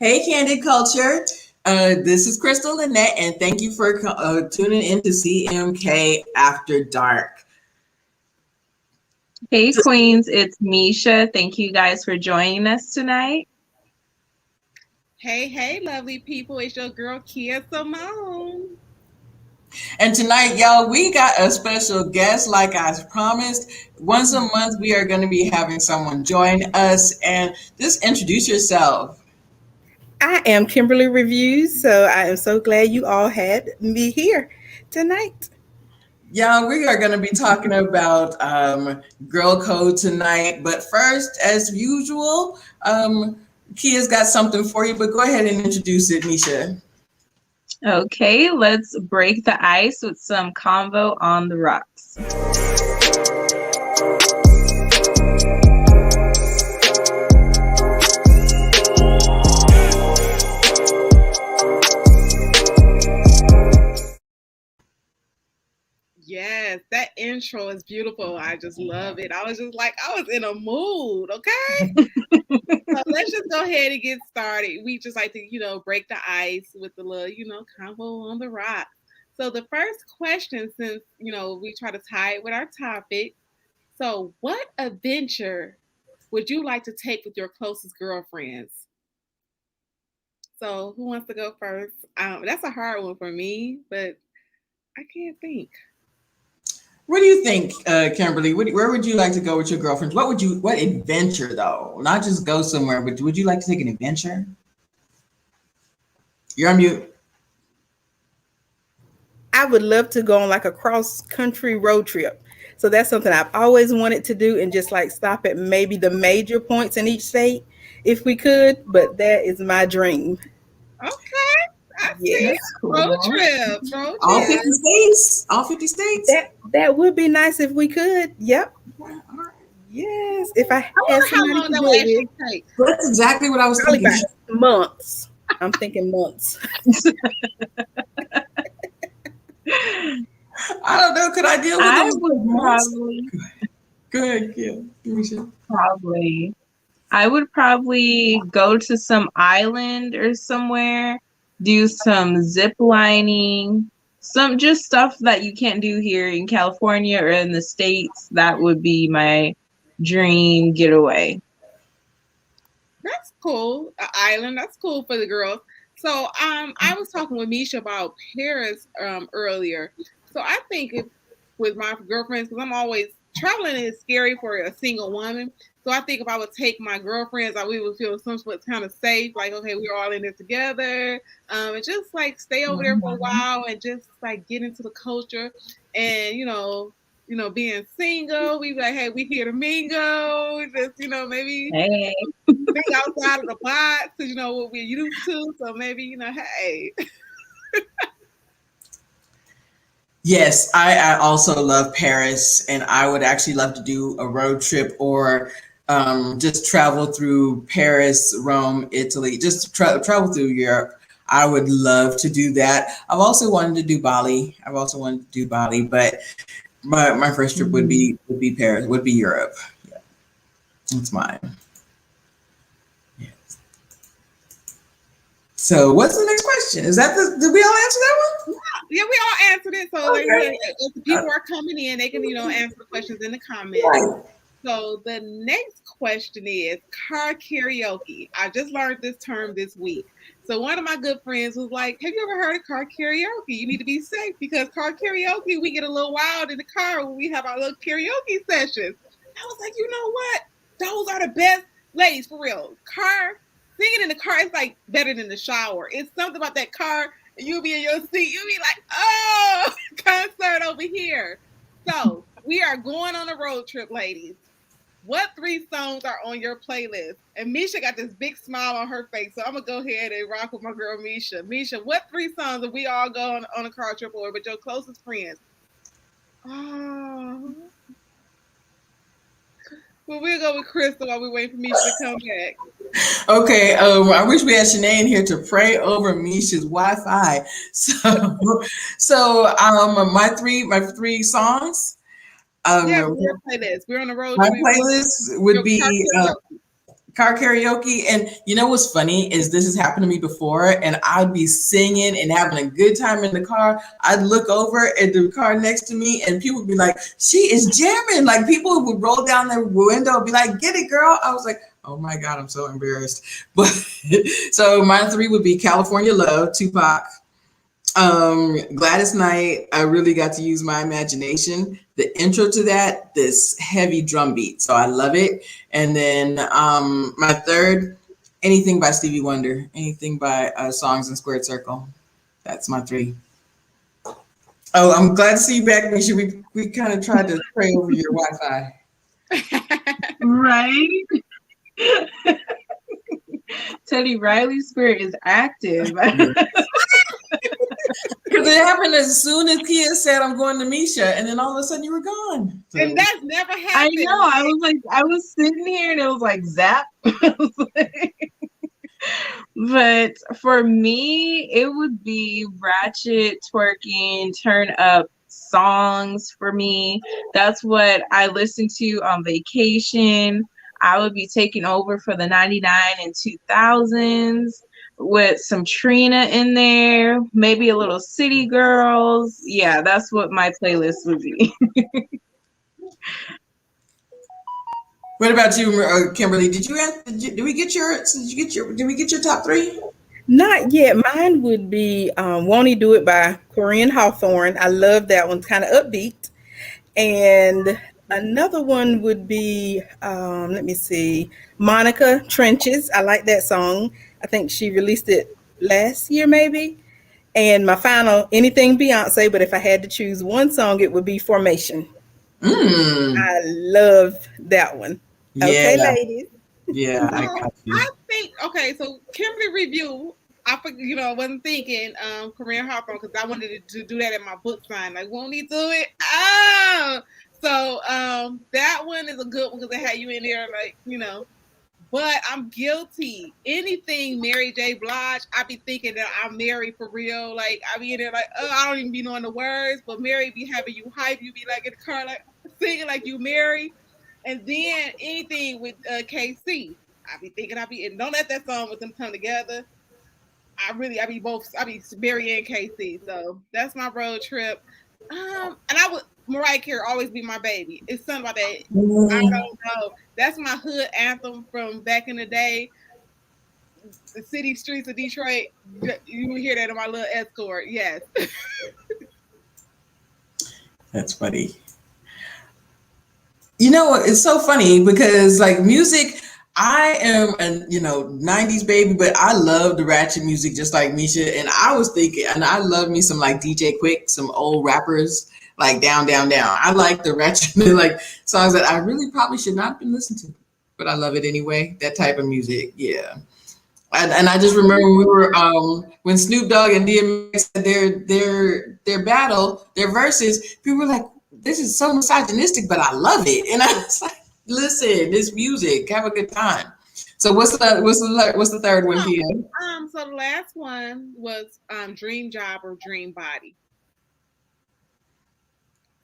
Hey, Candid Culture. This is Crystal Lynette, and thank you for tuning in to CMK After Dark. Hey, Queens, it's Misha. Thank you guys for joining us tonight. Hey, lovely people. It's your girl, Kia Simone. And tonight, y'all, we got a special guest, like I promised. Once a month, we are going to be having someone join us. And just introduce yourself. I am Kimberly Reviews, so I am so glad you all had me here tonight. Yeah, we are going to be talking about girl code tonight. But first, as usual, Kia's got something for you, but go ahead and introduce it, Nisha. Okay, let's break the ice with some convo on the rocks. Yes, that intro is beautiful. I just love it. I was just like, I was in a mood, okay? So let's just go ahead and get started. We just like to, break the ice with the little, convo on the rock. So the first question, since, we try to tie it with our topic. So what adventure would you like to take with your closest girlfriends? So who wants to go first? That's a hard one for me, but I can't think. What do you think, Kimberly? Where would you like to go with your girlfriends? What adventure though? Not just go somewhere, but would you like to take an adventure? You're on mute. I would love to go on like a cross-country road trip. So that's something I've always wanted to do, and just like stop at maybe the major points in each state if we could, but that is my dream. Okay. Yes. Cool. Road trip. All 50 states. All 50 states. That would be nice if we could. Yep. Yes. If I had somebody to do it. That's exactly what I was thinking. Months. I'm thinking months. I don't know. Could I deal with I would probably. Go ahead, yeah. Probably. I would probably go to some island or somewhere, do some zip lining, some just stuff that you can't do here in California or in the States. That would be my dream getaway. That's cool. An island. That's cool for the girls. So I was talking with Misha about Paris earlier. So I think with my girlfriends, because I'm always traveling is scary for a single woman. So I think if I would take my girlfriends, we would feel somewhat kind of safe. Like, okay, we're all in this together. And just like stay over there for a while and just like get into the culture. And, being single, we be like, hey, we here to mingle. Just, maybe think outside of the box, because, what we're used to. So maybe, hey. Yes, I also love Paris, and I would actually love to do a road trip or just travel through Paris, Rome, Italy, just travel through Europe. I would love to do that. I've also wanted to do Bali. But my first trip would be Paris, would be Europe. Yeah, that's mine. Yes. So what's the next question? Is that did we all answer that one? Yeah, we all answered it. So okay. If the people are coming in, they can, answer the questions in the comments. Right. So the next question is car karaoke. I just learned this term this week. So one of my good friends was like, "Have you ever heard of car karaoke? You need to be safe because car karaoke, we get a little wild in the car when we have our little karaoke sessions." I was like, you know what? Those are the best, ladies, for real. Car singing in the car is like better than the shower. It's something about that car. And you'll be in your seat. You'll be like, "Oh, concert over here." So we are going on a road trip, ladies. What 3 songs are on your playlist? And Misha got this big smile on her face, so I'm gonna go ahead and rock with my girl Misha. Misha, what 3 songs if we all go on a car trip or with your closest friends? Oh, well, we'll go with Crystal while we wait for Misha to come back. Okay, I wish we had Shanae in here to pray over Misha's Wi-Fi. My three songs. Yeah, Um, your playlist. We're on the road my trip. playlist would Your car be karaoke. car karaoke. And you know what's funny is this has happened to me before, and I'd be singing and having a good time in the car. I'd look over at the car next to me, and people would be like, "She is jamming!" Like people would roll down their window and be like, "Get it, girl!" I was like, "Oh my god, I'm so embarrassed." But so my 3 would be California Love, Tupac. Gladys Knight, I really got to use my imagination. The intro to that, this heavy drum beat, so I love it. And then my 3rd, anything by Stevie Wonder, anything by Songs in Squared Circle. That's my 3. Oh, I'm glad to see you back, Misha. We kind of tried to pray over your Wi-Fi. Right? Teddy Riley's spirit is active. Because it happened as soon as Kia said, "I'm going to Misha," and then all of a sudden you were gone. So, And that's never happened. I know. I was sitting here and it was like zap. But for me, it would be ratchet, twerking, turn up songs for me. That's what I listen to on vacation. I would be taking over for the 99 and 2000s with some Trina in there, maybe a little City Girls. Yeah, that's what my playlist would be. what about you, Kimberly? Did we get your top 3? Not yet. Mine would be Won't He Do It by Corinne Hawthorne. I love that one, kind of upbeat. And another one would be, let me see, Monica Trenches. I like that song. I think she released it last year, maybe. And my final, anything Beyonce, but if I had to choose one song, it would be Formation. I love that one. Yeah, Okay, ladies. yeah, I So got you. I think so Kimberly review. I wasn't thinking Corinne Hawthorne because I wanted to do that in my book sign. Like, won't he do it? Oh, so that one is a good one because it had you in there, like But I'm guilty. Anything Mary J. Blige, I be thinking that I'm married for real. Like I be in there like, oh, I don't even be knowing the words, but Mary be having you hype. You be like in the car like singing like you married. And then anything with KC, I be thinking and don't let that song with them come together. I be Mary and KC. So that's my road trip. And Mariah Carey always be my baby. It's something about that. I don't know. That's my hood anthem from back in the day. The city streets of Detroit. You will hear that in my little escort. Yes. That's funny. You know, it's so funny because like music, I am a 90s baby, but I love the ratchet music just like Misha. And I was thinking, and I love me some like DJ Quick, some old rappers like Down, Down, Down. I like the ratchet like songs that I really probably should not have been listening to, but I love it anyway. That type of music, yeah. And I just remember when we were when Snoop Dogg and DMX had their battle, their verses, people were like, "This is so misogynistic, but I love it." And I was like, "Listen, this music, have a good time." So what's the third one, Kia? So the last one was Dream Job or Dream Body.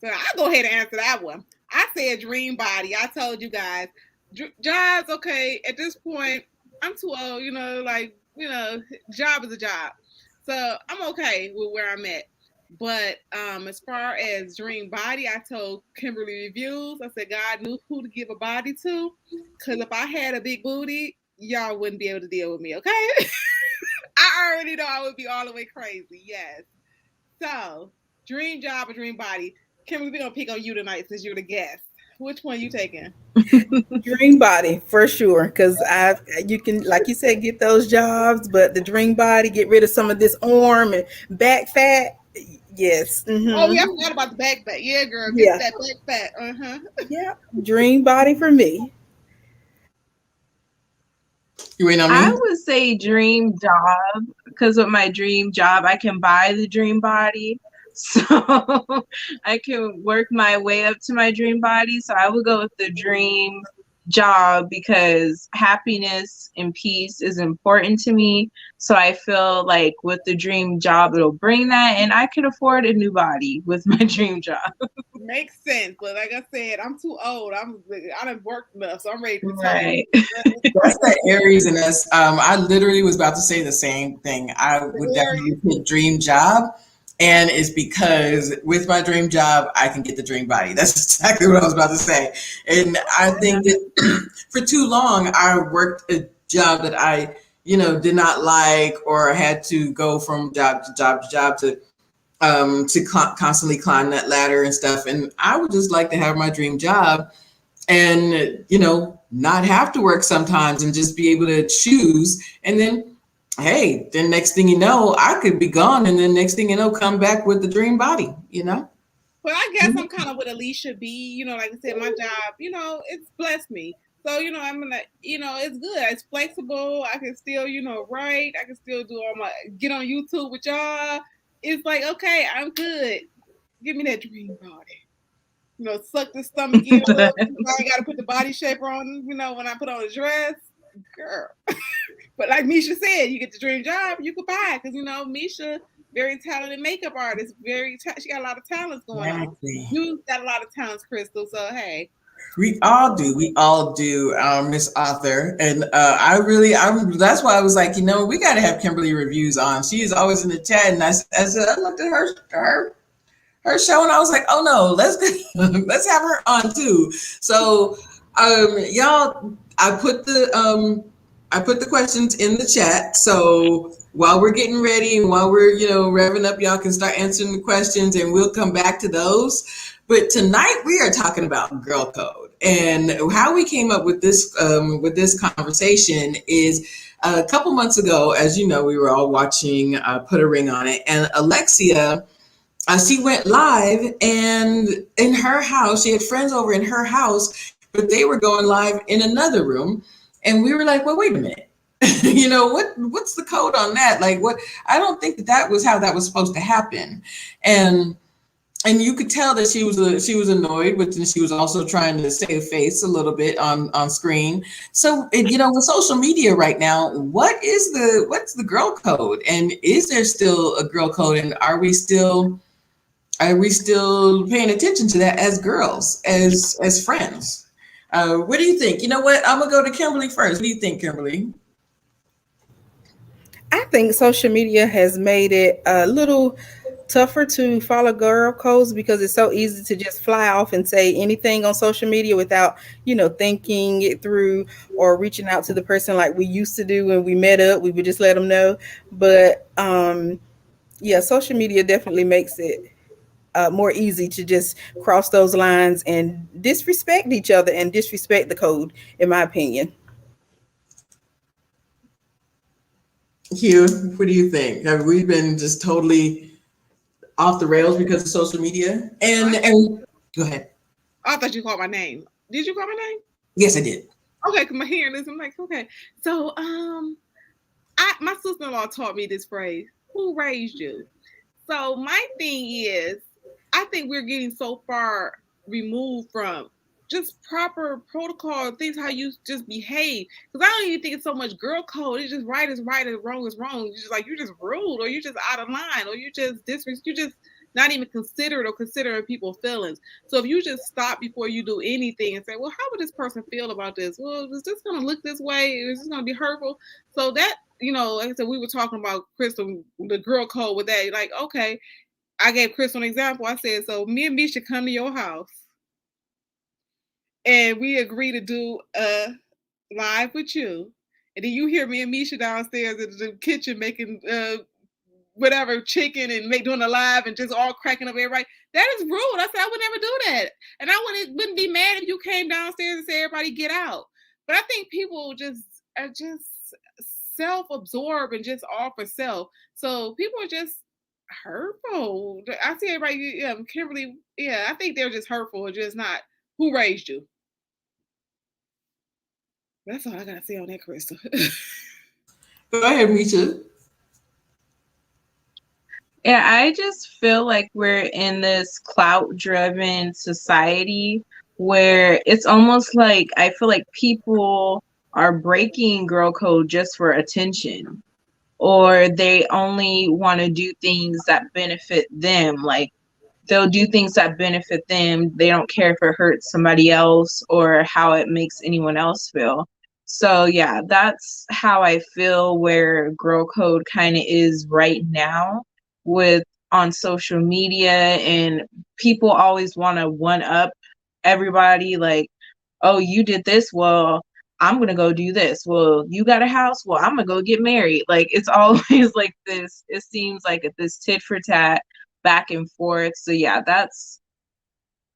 So I'll go ahead and answer that one. I said Dream Body. I told you guys, jobs. Okay, at this point, I'm too old. Job is a job. So I'm okay with where I'm at. But as far as dream body, I told Kimberly Reviews, I said God knew who to give a body to, because if I had a big booty, y'all wouldn't be able to deal with me, okay? I already know I would be all the way crazy. Yes. So, dream job or dream body. Kimberly, we're gonna pick on you tonight since you're the guest. Which one you taking? Dream body for sure, because you can, like you said, get those jobs, but the dream body, get rid of some of this arm and back fat. Yes. Oh yeah, I forgot about the back fat. Yeah, girl, get Yeah. that back fat. Uh-huh. Yeah. Dream body for me. You waiting on I me? would say dream job because with my dream job, I can buy the dream body. So I can work my way up to my dream body. So I would go with the dream job because happiness and peace is important to me. So I feel like with the dream job, it'll bring that, and I can afford a new body with my dream job. Makes sense, but like I said, I'm too old. I done worked enough, so I'm ready to retire. Right. That's the Aries in us. I literally was about to say the same thing. I would The Aries. definitely put dream job, and it's because with my dream job, I can get the dream body. That's exactly what I was about to say. And I think that for too long, I worked a job that I, did not like, or had to go from job to job to job to constantly climb that ladder and stuff. And I would just like to have my dream job and not have to work sometimes and just be able to choose. And then hey, then next thing you know, I could be gone, and then next thing you know, come back with the dream body. Well, I guess I'm kind of what Alicia B. Like I said, my job, it's blessed me. So, I'm gonna, it's good. It's flexible. I can still, write. I can still do all my get on YouTube with y'all. It's like, okay, I'm good. Give me that dream body. Suck the stomach in a little. I ain't got to put the body shaper on. When I put on a dress, girl. But like Misha said, you get the dream job, you could buy, because Misha, very talented makeup artist, she got a lot of talents going on. Exactly. You got a lot of talents, Crystal. So hey, We all do. We all do, Miss Author. And that's why I was like, we got to have Kimberly Reviews on. She is always in the chat. And I said, I looked at her show, and I was like, oh no, let's have her on too. So, y'all, I put the questions in the chat. So while we're getting ready and while we're revving up, y'all can start answering the questions, and we'll come back to those. But tonight we are talking about girl code, and how we came up with this conversation is a couple months ago. As you know, we were all watching Put a Ring on It, and Alexia. She went live, and in her house, she had friends over in her house, but they were going live in another room. And we were like, well, wait a minute. What's the code on that? Like, what? I don't think that was how that was supposed to happen. And you could tell that she was annoyed, but then she was also trying to save face a little bit on screen. So, with social media right now, what's the girl code? And is there still a girl code? And are we still paying attention to that as girls, as friends? What do you think? You know what? I'm gonna go to Kimberly first. What do you think, Kimberly? I think social media has made it a little tougher to follow girl codes because it's so easy to just fly off and say anything on social media without, thinking it through or reaching out to the person like we used to do when we met up. We would just let them know. But yeah, social media definitely makes it more easy to just cross those lines and disrespect each other and disrespect the code, in my opinion. Hugh, what do you think? Have we been just totally off the rails because of social media? And go ahead. I thought you called my name. Did you call my name? Yes, I did. Okay, because my hearing is. I'm like, okay. So, my sister-in-law taught me this phrase: "Who raised you?" So my thing is, I think we're getting so far removed from just proper protocol things, how you just behave. Because I don't even think it's so much girl code. It's just right is right and wrong is wrong. You're just like, you're just rude, or you're just out of line, or you just you just not even considerate or considering people's feelings. So if you just stop before you do anything and say, well, how would this person feel about this? Well, is this going to look this way? Is this going to be hurtful? So that, like I said, we were talking about Crystal, the girl code with that. Like, okay, I gave Chris an example. I said, so me and Misha come to your house and we agree to do a live with you. And then you hear me and Misha downstairs in the kitchen making whatever chicken and doing a live and just all cracking up everybody. That is rude. I said I would never do that. And I wouldn't be mad if you came downstairs and said everybody get out. But I think people just are just self-absorbed and just all for self. So people are just hurtful. I see everybody, yeah, Kimberly, yeah, I think they're just hurtful, just not who raised you. That's all I gotta say on that, Crystal. Go ahead, Misha. Yeah, I just feel like we're in this clout-driven society where it's almost like I feel like people are breaking girl code just for attention, or they only want to do things that benefit them. Like they'll do things that benefit them. They don't care if it hurts somebody else or how it makes anyone else feel. So yeah, that's how I feel where girl code kind of is right now with on social media, and people always want to one up everybody, like, oh, you did this, well, I'm gonna go do this. Well, you got a house, well, I'm gonna go get married. Like it's always like this, it seems like this tit for tat back and forth. So yeah, that's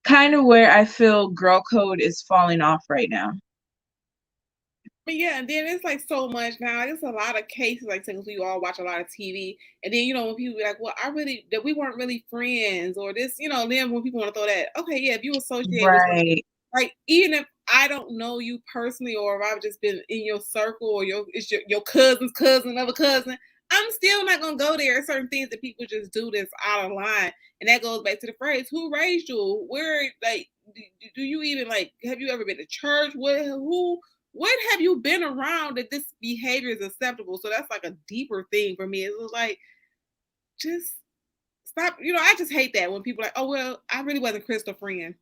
kind of where I feel girl code is falling off right now. But yeah, and then it's like so much now. There's a lot of cases, like since we all watch a lot of TV, and then when people be like, "Well, I really that we weren't really friends," or this, then when people want to throw that, okay, yeah, if you associate with someone, Right. like even if I don't know you personally, or if I've just been in your circle, or it's your cousin's cousin of a cousin, I'm still not gonna go there. Certain things that people just do that's out of line, and that goes back to the phrase, "Who raised you? Where like do you even like? Have you ever been to church? What have you been around that this behavior is acceptable?" So that's like a deeper thing for me. It was like, just stop. I just hate that when people are like, "Oh well, I really wasn't Crystal friend,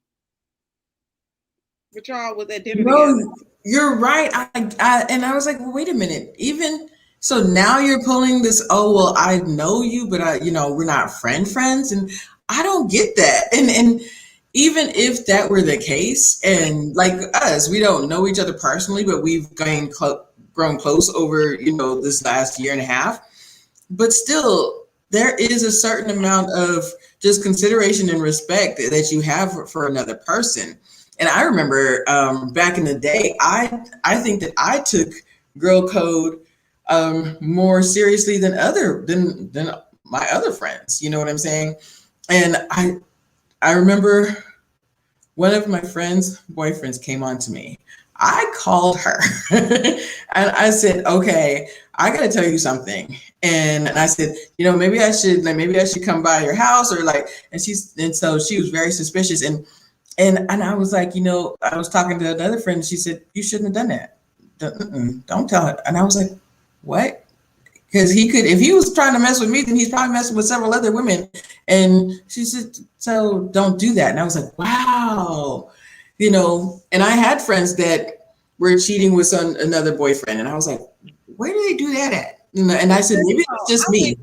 but y'all was at dinner together." No, you're right. And I was like, well, wait a minute. Even so, now you're pulling this. Oh well, I know you, but we're not friends, and I don't get that. And even if that were the case, and like us, we don't know each other personally, but we've grown close over this last year and a half. But still, there is a certain amount of just consideration and respect that you have for another person. And I remember back in the day, I think that I took girl code more seriously than my other friends. You know what I'm saying? And I remember one of my friend's boyfriends came on to me. I called her and I said, okay, I got to tell you something. And I said, maybe I should come by your house or like, and so she was very suspicious. And I was like, I was talking to another friend and she said, you shouldn't have done that. Don't tell her. And I was like, what? Because if he was trying to mess with me, then he's probably messing with several other women. And she said, so don't do that. And I was like, wow, and I had friends that were cheating with another boyfriend. And I was like, where do they do that at? And I said, maybe it's just me.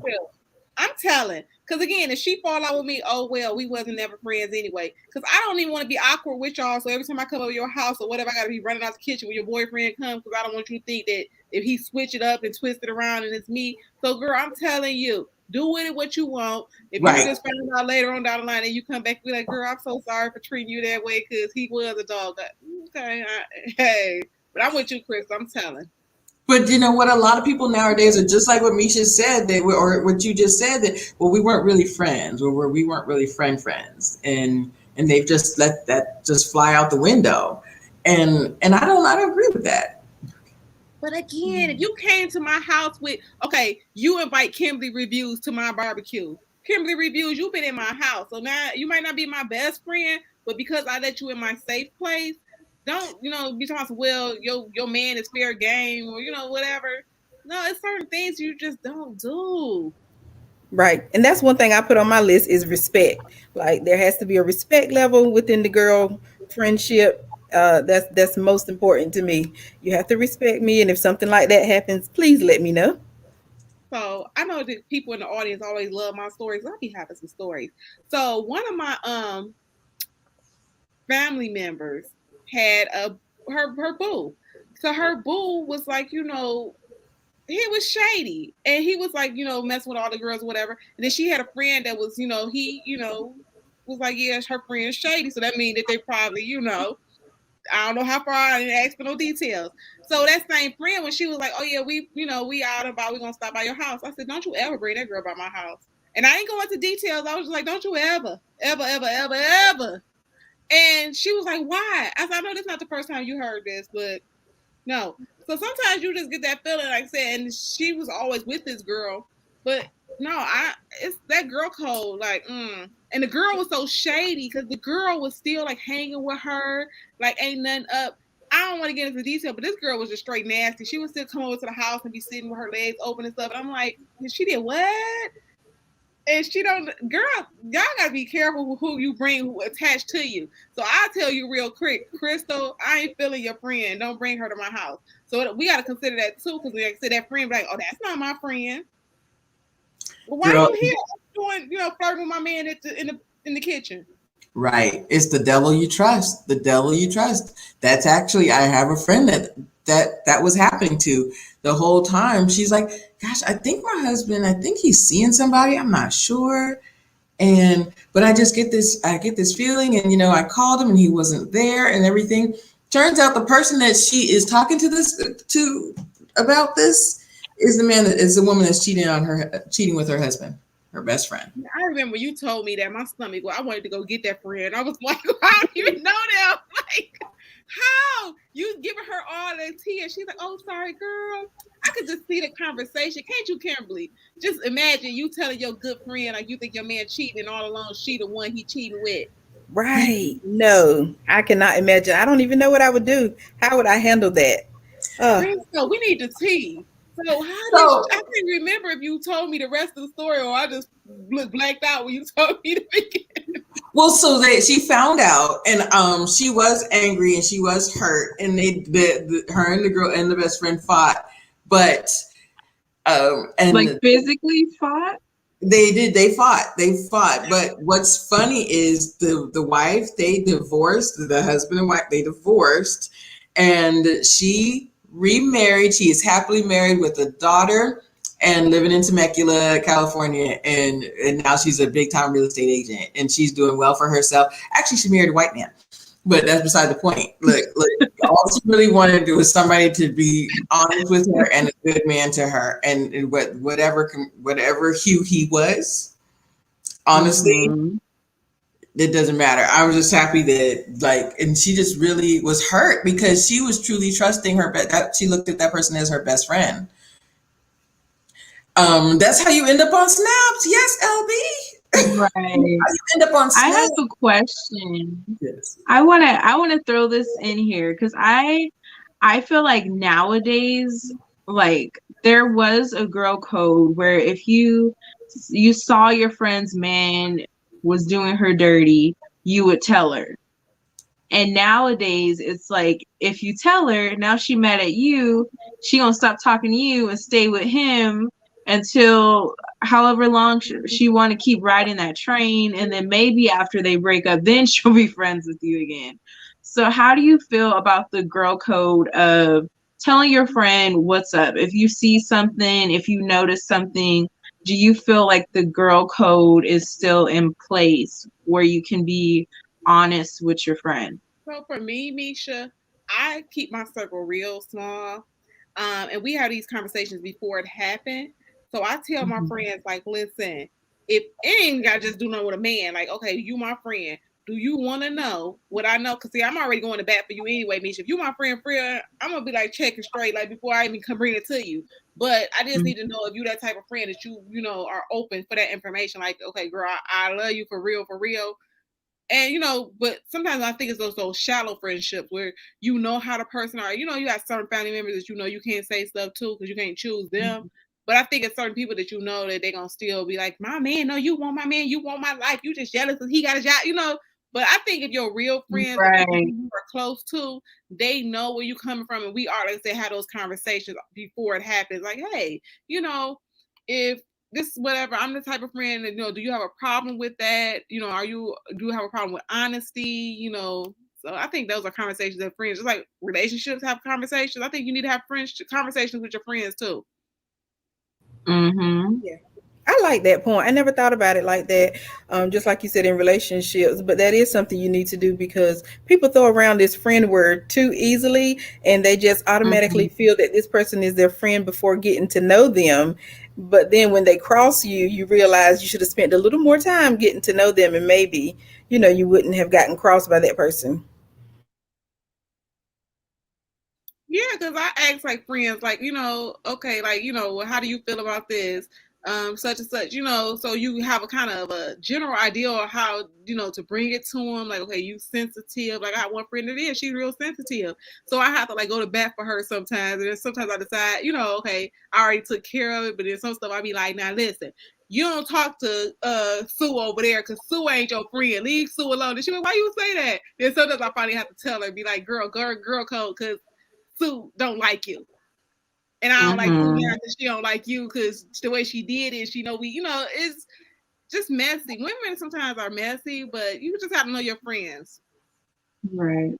I'm telling. Because again, if she fall out with me, oh well, we wasn't never friends anyway. Because I don't even want to be awkward with y'all. So every time I come over your house or whatever, I got to be running out the kitchen when your boyfriend comes. Because I don't want you to think that if he switch it up and twist it around and it's me. So girl, I'm telling you, do with it what you want. If you just find out later on down the line and you come back and be like, girl, I'm so sorry for treating you that way because he was a dog. Okay, hey, but I'm with you, Chris. I'm telling. But you know what? A lot of people nowadays are just like what Misha said, or what you just said, that well, we weren't really friends, or we weren't really friends, and they've just let that just fly out the window, and I don't agree with that. But again, if you came to my house with, okay, you invite Kimberly Reviews to my barbecue. Kimberly Reviews, you've been in my house, so now you might not be my best friend, but because I let you in my safe place. Don't be talking, well, your man is fair game or whatever. No, it's certain things you just don't do. Right. And that's one thing I put on my list is respect. Like there has to be a respect level within the girl friendship. That's most important to me. You have to respect me, and if something like that happens, please let me know. So I know that people in the audience always love my stories. I'll be having some stories. So one of my family members had a her boo. So her boo was like, he was shady, and he was like, messing with all the girls, or whatever. And then she had a friend that was, was like, yeah, her friend's shady. So that means that they probably, I don't know how far, I didn't ask for no details. So that same friend, when she was like, oh yeah, we out about, we gonna stop by your house. I said, don't you ever bring that girl by my house. And I ain't going into details. I was just like, don't you ever, ever, ever, ever, ever. And she was like, why? I said, I know this is not the first time you heard this, but no. So sometimes you just get that feeling, like I said, and she was always with this girl, but no, it's that girl code, like, and the girl was so shady because the girl was still like hanging with her, like ain't nothing up. I don't want to get into detail, but this girl was just straight nasty. She would still come over to the house and be sitting with her legs open and stuff. And I'm like, she did what? And she don't, girl, y'all gotta be careful with who you bring who attached to you. So I'll tell you real quick, Crystal, I ain't feeling your friend. Don't bring her to my house. So we gotta consider that too, because like I said, that friend be like, oh, that's not my friend. Well, why Girl, are you here doing, flirting with my man in the kitchen? right. It's the devil you trust. The devil you trust. That's actually, I have a friend that was happening to the whole time. She's like, gosh, I think my husband, I think he's seeing somebody. I'm not sure. But I just get this feeling, and I called him and he wasn't there and everything. Turns out the person that she is talking to about this is the woman that's cheating with her husband, her best friend. I remember you told me that my stomach, I wanted to go get that friend. I was like, I don't even know them. Like, how? You giving her all that tea, and she's like, oh, sorry, girl. I could just see the conversation. Can't you, Kimberly? Just imagine you telling your good friend, like, you think your man cheating, and all along she the one he cheating with. Right. No, I cannot imagine. I don't even know what I would do. How would I handle that? So we need the tea. So I can't remember if you told me the rest of the story, or I just blacked out when you told me the beginning. Well, so she found out, and she was angry and she was hurt, and her and the girl and the best friend fought, but and like physically fought. They fought. But what's funny is the wife, they divorced, the husband and wife, they divorced, and she remarried. She is happily married with a daughter and living in Temecula, California, and now she's a big time real estate agent, and she's doing well for herself. Actually, she married a white man, but that's beside the point. Look, all she really wanted to do was somebody to be honest with her and a good man to her, and whatever hue he was, honestly, it doesn't matter. I was just happy that, and she just really was hurt because she was truly trusting her, but she looked at that person as her best friend. That's how you end up on snaps. Yes, LB. Right. You end up on snaps. I have a question. Yes. I wanna throw this in here because I feel like nowadays, like, there was a girl code where if you saw your friend's man was doing her dirty, you would tell her. And nowadays it's like, if you tell her, now she mad at you, she gonna stop talking to you and stay with him until however long she want to keep riding that train, and then maybe after they break up, then she'll be friends with you again. So how do you feel about the girl code of telling your friend what's up? If you see something, if you notice something, do you feel like the girl code is still in place where you can be honest with your friend? So for me, Misha, I keep my circle real small. And we have these conversations before it happened. So I tell my friends, like, listen, if it ain't got to just do nothing with a man, like, okay, you my friend. Do you want to know what I know? Because, see, I'm already going to bat for you anyway, Misha. If you my friend, I'm going to be, like, checking straight, like, before I even come bring it to you. But I just need to know if you that type of friend that you know, are open for that information. Like, okay, girl, I love you for real, for real. And, but sometimes I think it's those shallow friendships where you know how the person are. You got certain family members that you can't say stuff to because you can't choose them. But I think it's certain people that that they're going to still be like, my man, no, you want my man, you want my life. You just jealous because he got a job, But I think if your real friends right, you are close to, they know where you're coming from. And we are, like I said, have those conversations before it happens. Like, hey, if this whatever, I'm the type of friend that, do you have a problem with that? Do you have a problem with honesty? So I think those are conversations that friends, just like relationships have conversations. I think you need to have conversations with your friends too. Mm-hmm. Yeah. I like that point. I never thought about it like that. Just like you said in relationships, but that is something you need to do because people throw around this friend word too easily and they just Mm-hmm. automatically feel that this person is their friend before getting to know them. But then when they cross you, you realize you should have spent a little more time getting to know them and maybe, you wouldn't have gotten crossed by that person. Yeah, because I ask like friends, like, okay, like, well, how do you feel about this? Such and such, so you have a kind of a general idea of how, to bring it to them. Like, okay, you sensitive. Like, I have one friend that is, she's real sensitive. So I have to like go to bat for her sometimes. And then sometimes I decide, okay, I already took care of it. But then some stuff I be like, now listen, you don't talk to Sue over there because Sue ain't your friend. Leave Sue alone. And she went, why you say that? Then sometimes I finally have to tell her, be like, girl code, because Sue don't like you. And I don't like Sue Mm-hmm. now because she don't like you because the way she did it, it's just messy. Women sometimes are messy, but you just have to know your friends. Right.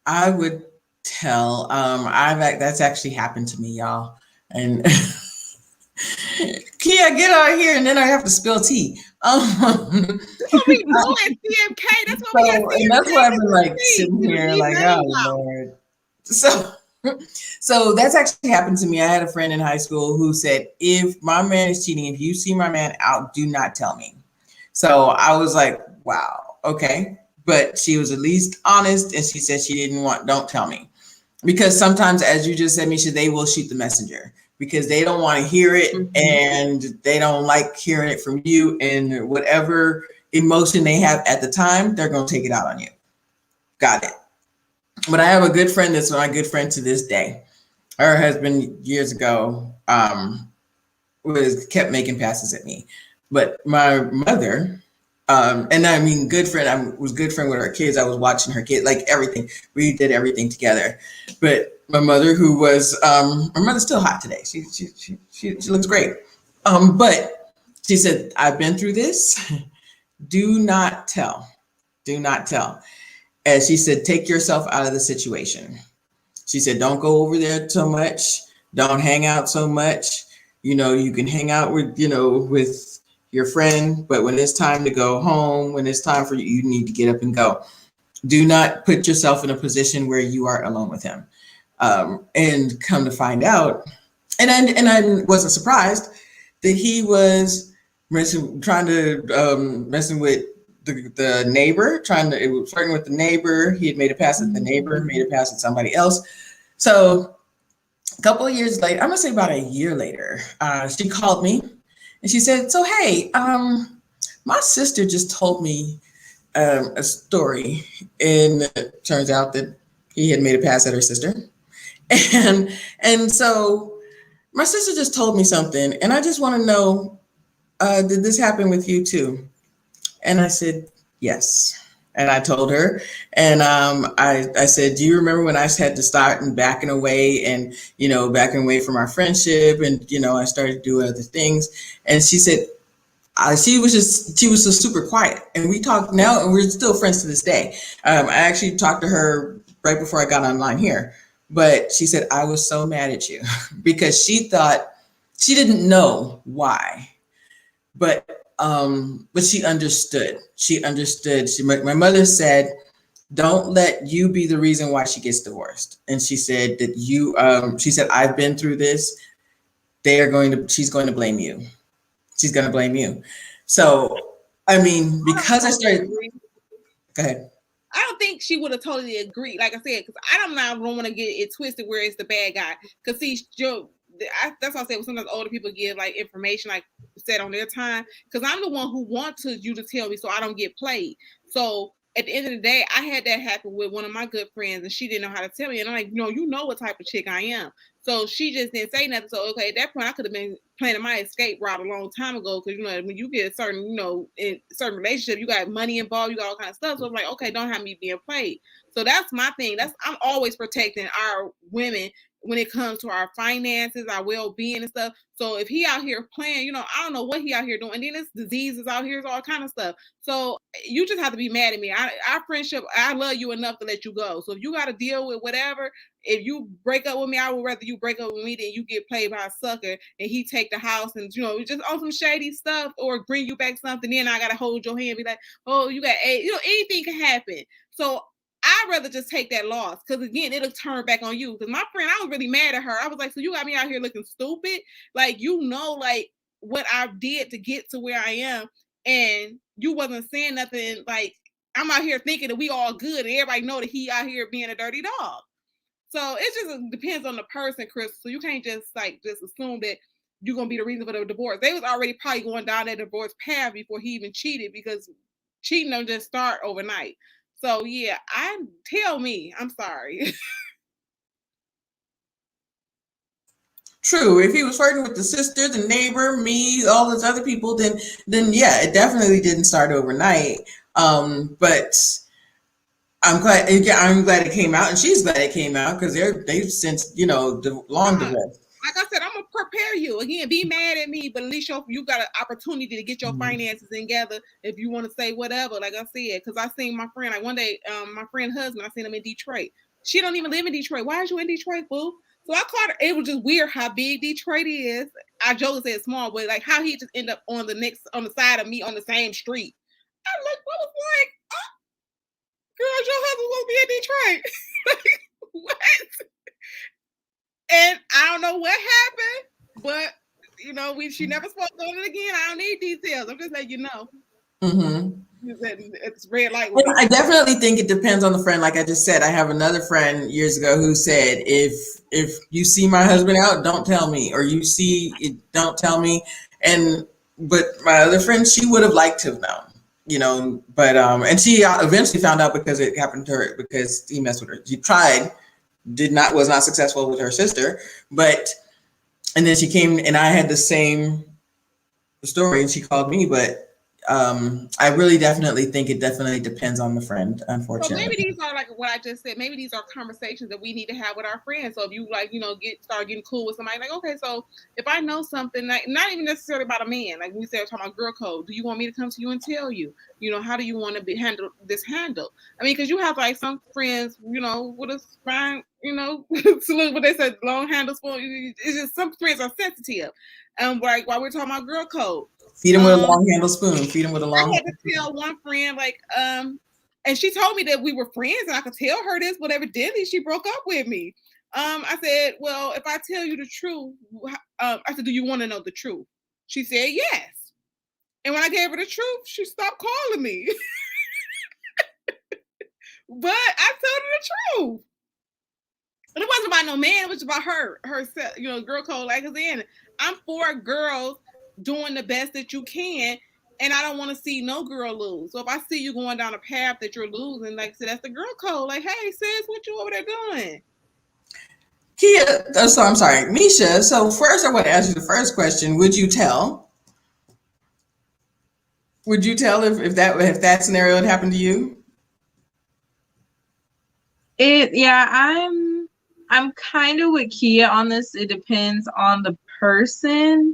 I would tell. That's actually happened to me, y'all. And Kia, get out here, and then I have to spill tea. That's what we do at CMK. That's what we at And that's CMK. why I've That's been what like we sitting need. here, Leave like, names oh out. Lord. So, so that's actually happened to me. I had a friend in high school who said, if my man is cheating, if you see my man out, do not tell me. So I was like, wow, okay. But she was at least honest, and she said she didn't don't tell me. Because sometimes, as you just said, Misha, they will shoot the messenger because they don't want to hear it Mm-hmm. and they don't like hearing it from you. And whatever emotion they have at the time, they're going to take it out on you. Got it. But I have a good friend that's my good friend to this day. Her husband years ago was kept making passes at me, but my mother, and I mean good friend. I was good friend with her kids. I was watching her kids, like everything. We did everything together. But my mother, who was my mother's still hot today. She looks great. But she said, "I've been through this. Do not tell. Do not tell." And she said, "Take yourself out of the situation." She said, don't go over there so much. Don't hang out so much. You can hang out with your friend, but when it's time to go home, when it's time for you, you need to get up and go. Do not put yourself in a position where you are alone with him. And come to find out, and I wasn't surprised that he was messing with the neighbor, flirting with the neighbor. He had made a pass at the neighbor, made a pass at somebody else. So a couple of years later, I'm gonna say about a year later, she called me and she said, "So hey, my sister just told me a story, and it turns out that he had made a pass at her sister, and so my sister just told me something, and I just want to know, did this happen with you too?" And I said, yes. And I told her, and I said, do you remember when I had to start and backing away and, backing away from our friendship, and, I started to do other things. And she said, she was just super quiet. And we talked now, and we're still friends to this day. I actually talked to her right before I got online here. But she said, I was so mad at you because she thought, she didn't know why. But she understood. She understood. My mother said, "Don't let you be the reason why she gets divorced." And she said that she said, "I've been through this. She's going to blame you. She's going to blame you." So, I mean, I don't because I totally started. agree. Go ahead. I don't think she would have totally agreed, like I said, because I don't want to get it twisted where it's the bad guy. Because see, Joe, that's why I said sometimes older people give like information like said on their time. Because I'm the one who wants you to tell me so I don't get played. So at the end of the day, I had that happen with one of my good friends, and she didn't know how to tell me. And I'm like, you know what type of chick I am. So she just didn't say nothing. So okay, at that point, I could have been planning my escape route a long time ago. Because when you get a certain, in certain relationship, you got money involved, you got all kinds of stuff. So I'm like, okay, don't have me being played. So that's my thing. I'm always protecting our women when it comes to our finances, our well-being and stuff. So if he out here playing, you know, I don't know what he out here doing. And then this diseases out here, all kind of stuff. So you just have to be mad at me. Our friendship, I love you enough to let you go. So if you got to deal with whatever, if you break up with me, I would rather you break up with me than you get played by a sucker and he take the house and, you know, just on some shady stuff or bring you back something. Then I got to hold your hand and be like, oh, you got eight. You know, anything can happen. So I'd rather just take that loss because, again, it'll turn back on you. Because my friend, I was really mad at her. I was like, so you got me out here looking stupid? Like, you know, like, what I did to get to where I am, and you wasn't saying nothing. Like, I'm out here thinking that we all good, and everybody know that he out here being a dirty dog. So it just depends on the person, Chris. So you can't just assume that you're going to be the reason for the divorce. They was already probably going down that divorce path before he even cheated, because cheating don't just start overnight. So yeah, tell me, I'm sorry. True. If he was flirting with the sister, the neighbor, me, all those other people, then yeah, it definitely didn't start overnight. But I'm glad it came out, and she's glad it came out, because they've since, you know, long divorced. Like I said, I'm gonna prepare you. Again, be mad at me, but at least you got an opportunity to get your finances together if you want to say whatever. Like I said, because I seen my friend, like one day, my friend's husband, I seen him in Detroit. She don't even live in Detroit. Why is you in Detroit, boo? So I caught her. It was just weird how big Detroit is. I joke and said small, but like how he just end up on the side of me on the same street. I looked, I was like, oh, girl, your husband won't be in Detroit. Like, what? And I don't know what happened, but you know, she never spoke on it again. I don't need details. I'm just letting you know. Mm-hmm. It's red light. Well, I definitely think it depends on the friend. Like I just said, I have another friend years ago who said, if you see my husband out, don't tell me, or you see it, don't tell me. But my other friend, she would have liked to have known, you know, but and she eventually found out because it happened to her, because he messed with her. She tried, was not successful with her sister, and then she came, and I had the same story, and she called me, but I really definitely think it definitely depends on the friend, unfortunately. So maybe these are like what I just said. Maybe these are conversations that we need to have with our friends. So if you like, you know, start getting cool with somebody, like, okay, so if I know something, like not even necessarily about a man, like we said, we're talking about girl code. Do you want me to come to you and tell you? You know, how do you want to be handled? I mean, because you have like some friends, you know, with a spine, you know, salute what they said, long handle spoon. It's just some friends are sensitive. Like while we're talking about girl code. Feed him with a long handle spoon. Feed him with a long. I had to tell one friend, like, and she told me that we were friends, and I could tell her this, but evidently she broke up with me. I said, well, if I tell you the truth, I said, do you want to know the truth? She said, yes. And when I gave her the truth, she stopped calling me. But I told her the truth. And it wasn't about no man, it was about herself, you know, girl code. Like I said, I'm for girls doing the best that you can, and I don't want to see no girl lose. So if I see you going down a path that you're losing, like I said, that's the girl code. Like, hey, sis, what you over there doing? Kia, so I'm sorry, Misha. So first, I want to ask you the first question: would you tell? Would you tell if that scenario had happened to you? I'm kind of with Kia on this. It depends on the person.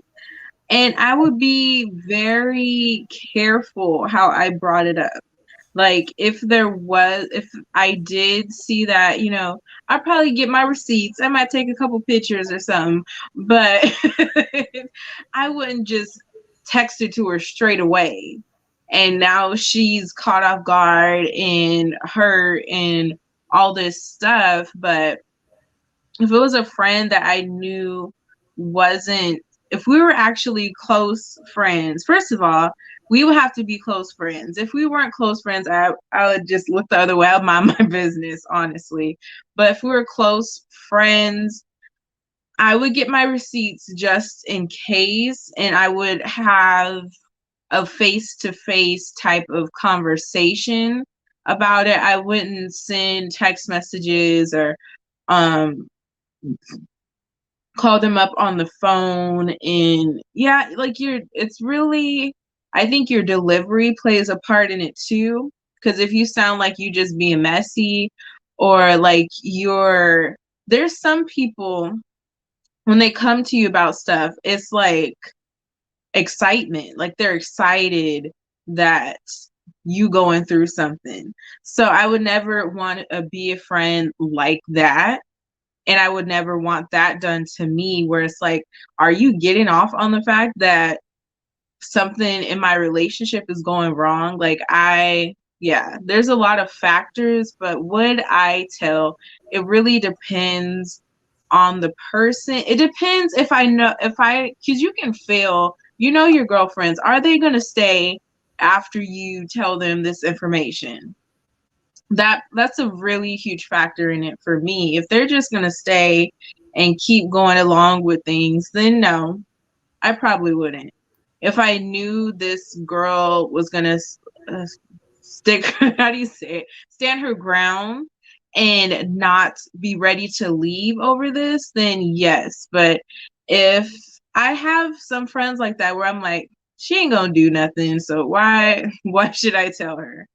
And I would be very careful how I brought it up. Like if I did see that, you know, I'd probably get my receipts. I might take a couple pictures or something, but I wouldn't just text it to her straight away. And now she's caught off guard and hurt and all this stuff. But if it was a friend that I knew if we were actually close friends, first of all, we would have to be close friends. If we weren't close friends, I would just look the other way. I'd mind my business, honestly. But if we were close friends, I would get my receipts just in case, and I would have a face-to-face type of conversation about it. I wouldn't send text messages or call them up on the phone. And yeah, like I think your delivery plays a part in it too. Because if you sound like you just being messy, or like you're there's some people when they come to you about stuff, it's like excitement. Like they're excited that you going through something. So I would never want to be a friend like that. And I would never want that done to me where it's like, are you getting off on the fact that something in my relationship is going wrong? Like yeah, there's a lot of factors, but would I tell? It really depends on the person. It depends if I know, because you can feel, your girlfriends, are they going to stay after you tell them this information? That's a really huge factor in it for me. If they're just going to stay and keep going along with things, then no, I probably wouldn't. If I knew this girl was going to stick, how do you say it, stand her ground and not be ready to leave over this, then yes. But if I have some friends like that where I'm like, she ain't gonna do nothing, so why should I tell her?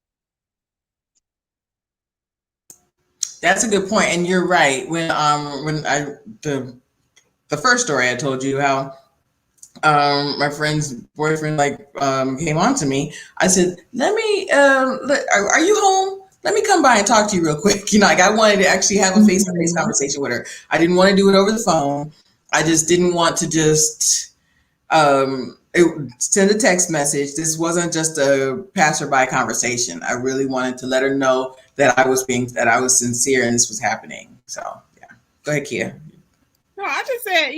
That's a good point, and you're right. When I the first story I told you how my friend's boyfriend came on to me, I said, "Let me. Are you home? Let me come by and talk to you real quick." Like I wanted to actually have a face-to-face conversation with her. I didn't want to do it over the phone. I just didn't want to just send a text message. This wasn't just a passerby conversation. I really wanted to let her know that I was sincere and this was happening. So yeah, go ahead, Kia. No, I just said,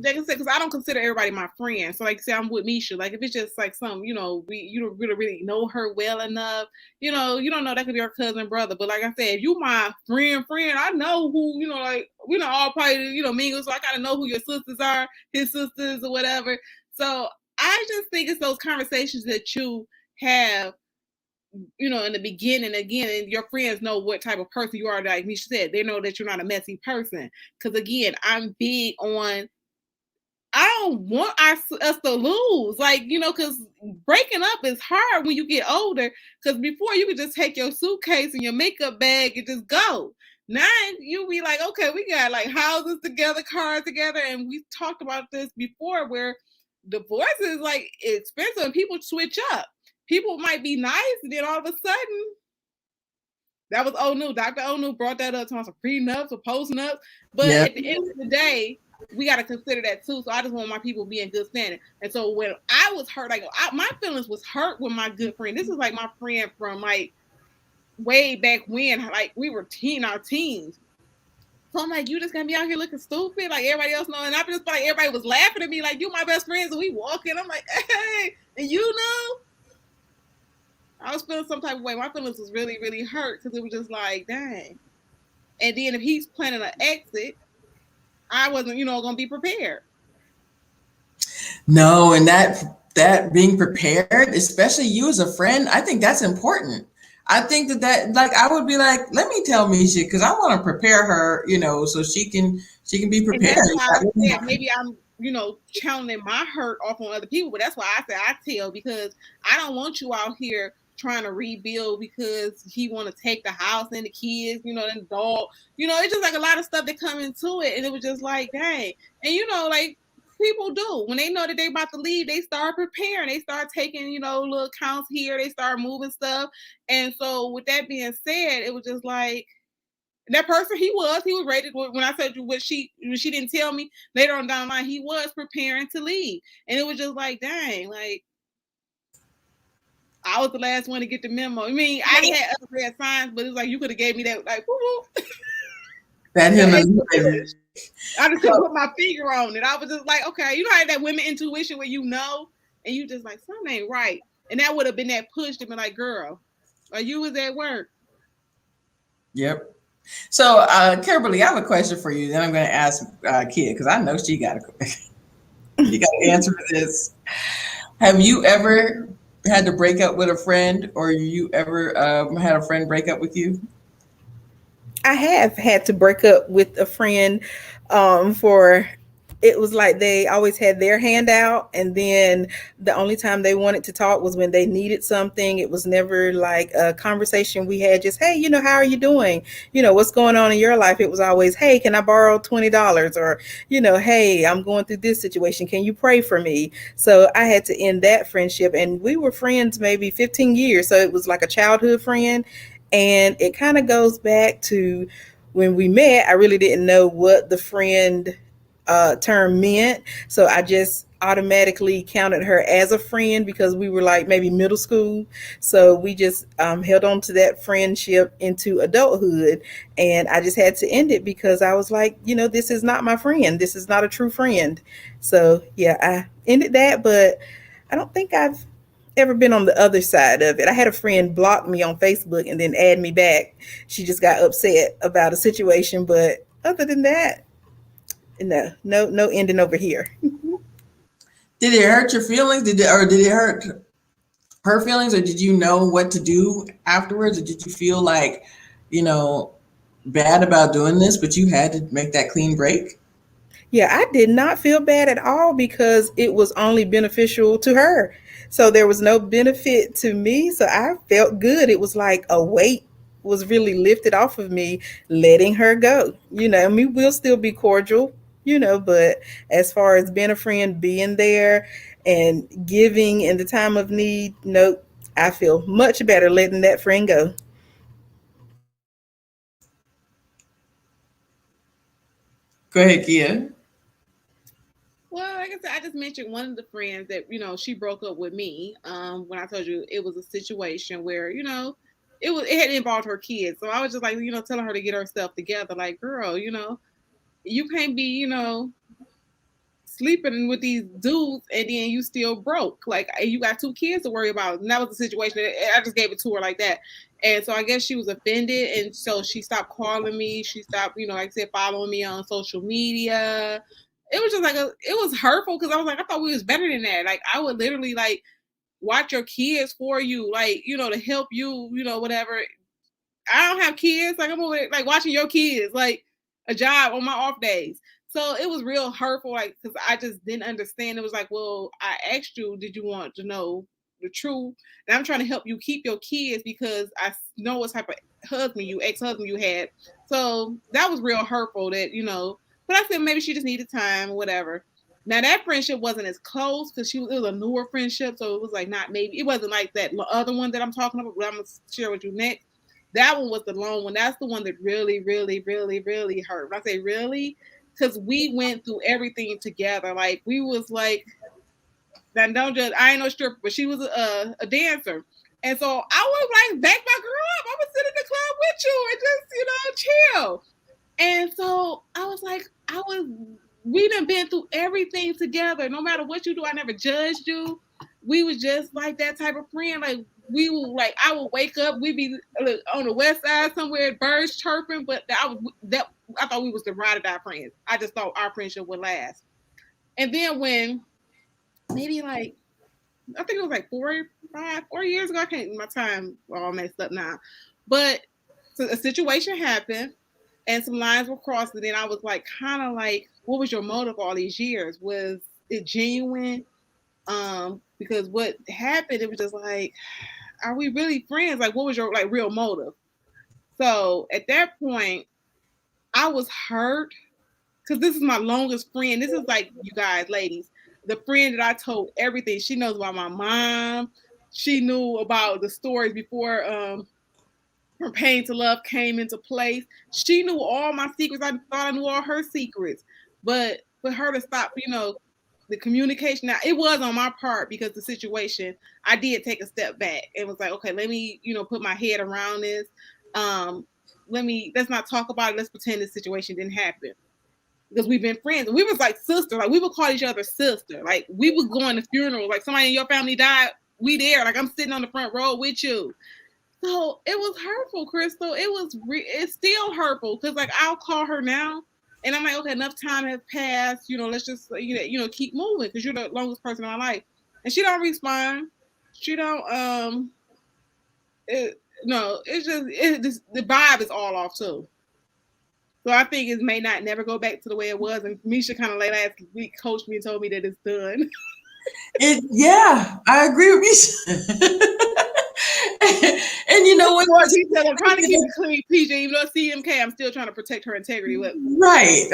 like I said, because I don't consider everybody my friend. So, like I said, I'm with Misha. Like, if it's just like some, you don't really know her well enough, you don't know that could be her cousin, brother. But like I said, if you my friend, I know who, like, we don't all probably, mingle. So I gotta know who your sisters are, his sisters or whatever. So I just think it's those conversations that you have, in the beginning, again, and your friends know what type of person you are. Like Misha said, they know that you're not a messy person. Because again, I'm big on, I don't want us to lose. Like, because breaking up is hard when you get older. Because before you could just take your suitcase and your makeup bag and just go. Now you be like, okay, we got like houses together, cars together. And we talked about this before where divorce is like expensive and people switch up. People might be nice, and then all of a sudden, that was old news. Dr. Onu brought that up, talking some prenups or post-nups. But at the end of the day, we got to consider that too. So I just want my people to be in good standing. And so when I was hurt, my feelings was hurt with my good friend. This is like my friend from like way back when, like we were our teens. So I'm like, you just gonna be out here looking stupid like everybody else know. And I just like everybody was laughing at me like, you my best friends, and we walking. I'm like, hey, and I was feeling some type of way. My feelings was really, really hurt because it was just like, dang. And then if he's planning an exit, I wasn't, going to be prepared. No, and that being prepared, especially you as a friend, I think that's important. I think that like I would be like, let me tell Misha because I want to prepare her, so she can be prepared. And that's why I said maybe I'm channeling my hurt off on other people, but that's why I said I tell, because I don't want you out here trying to rebuild because he want to take the house and the kids, and the dog. It's just like a lot of stuff that come into it, and it was just like, dang. And like people do when they know that they about to leave, they start preparing, they start taking little accounts here, they start moving stuff. And so with that being said, it was just like that person, he was ready. When I said what she didn't tell me later on down the line, he was preparing to leave, and it was just like, dang, like I was the last one to get the memo. I mean, I had other red signs, but it was like you could have gave me that, like, woo-woo. That him. I just couldn't put my finger on it. I was just like, okay, you know how that women intuition where and you just like something ain't right, and that would have been that push to be like, girl, are you was at work? Yep. So, Kimberly, I have a question for you. Then I'm going to ask Kia because I know she got you got to answer for this. Have you ever had to break up with a friend, or you ever had a friend break up with you? I have had to break up with a friend for it was like they always had their hand out, and then the only time they wanted to talk was when they needed something. It was never like a conversation we had, just, hey, how are you doing, what's going on in your life. It was always, hey, can I borrow $20, or hey, I'm going through this situation, can you pray for me. So I had to end that friendship, and we were friends maybe 15 years, so it was like a childhood friend. And it kind of goes back to when we met. I really didn't know what the friend term meant. So I just automatically counted her as a friend because we were like maybe middle school. So we just held on to that friendship into adulthood. And I just had to end it because I was like, this is not my friend. This is not a true friend. So yeah, I ended that, but I don't think I've ever been on the other side of it. I had a friend block me on Facebook and then add me back. She just got upset about a situation, but other than that, no ending over here. Did it hurt your feelings? Did it hurt her feelings, or did you know what to do afterwards, or did you feel like, you know, bad about doing this, but you had to make that clean break? Yeah, I did not feel bad at all because it was only beneficial to her. So there was no benefit to me. So I felt good. It was like a weight was really lifted off of me, letting her go. I mean, we'll still be cordial, but as far as being a friend, being there and giving in the time of need, nope, I feel much better letting that friend go. Go ahead, Kia. Well, like I said, I just mentioned one of the friends that she broke up with me. When I told you it was a situation where it had involved her kids, so I was just like telling her to get herself together. Like, girl, you can't be sleeping with these dudes and then you still broke. Like, you got two kids to worry about. And that was the situation. I just gave it to her like that. And so I guess she was offended. And so she stopped calling me. She stopped, like I said, following me on social media. It was just like, it was hurtful because I was like, I thought we was better than that. Like, I would literally like watch your kids for you, like, to help you, whatever. I don't have kids. Like, I'm over there, like watching your kids, like a job on my off days. So it was real hurtful, like, because I just didn't understand. It was like, well, I asked you, did you want to know the truth? And I'm trying to help you keep your kids because I know what type of ex-husband you had. So that was real hurtful but I said maybe she just needed time or whatever. Now that friendship wasn't as close because it was a newer friendship. So it was like not maybe, it wasn't like that other one that I'm talking about, but I'm going to share with you next. That one was the lone one. That's the one that really, really, really, really hurt. When I say really, because we went through everything together. Like, we was like, now don't judge. I ain't no stripper, but she was a dancer, and so I would like back my girl up. I would sit in the club with you and just chill. And so I was like, we done been through everything together. No matter what you do, I never judged you. We was just like that type of friend. Like, we would like, I would wake up, we'd be on the west side somewhere, birds chirping, but I thought we was the ride or die friends. I just thought our friendship would last. And then when maybe like, I think it was like 4 years ago. I can't, my time all messed up now. But so a situation happened and some lines were crossed, and then I was like, kind of like, what was your motive all these years? Was it genuine? Because what happened, it was just like, are we really friends? Like, what was your like real motive? So at that point, I was hurt because this is my longest friend. This is like, you guys, ladies, the friend that I told everything. She knows about my mom. She knew about the stories before From Pain to Love came into place. She knew all my secrets. I thought I knew all her secrets. But for her to stop, the communication, now it was on my part because the situation, I did take a step back and was like, okay, let me, put my head around this. Let's not talk about it. Let's pretend this situation didn't happen. Because we've been friends. We was like sister. Like, we would call each other sister. Like, we would go on the funeral. Like, somebody in your family died, we there. Like, I'm sitting on the front row with you. So it was hurtful, Crystal. It's still hurtful because like I'll call her now, and I'm like, okay, enough time has passed. Let's just keep moving because you're the longest person in my life, and she don't respond. She don't no, it's just the vibe is all off too. So I think it may not never go back to the way it was. And Misha kind of last week coached me and told me that it's done. Yeah, I agree with you. And you know what? Well, she said, I'm trying to keep it clean, PJ. Even though it's CMK, I'm still trying to protect her integrity. Right.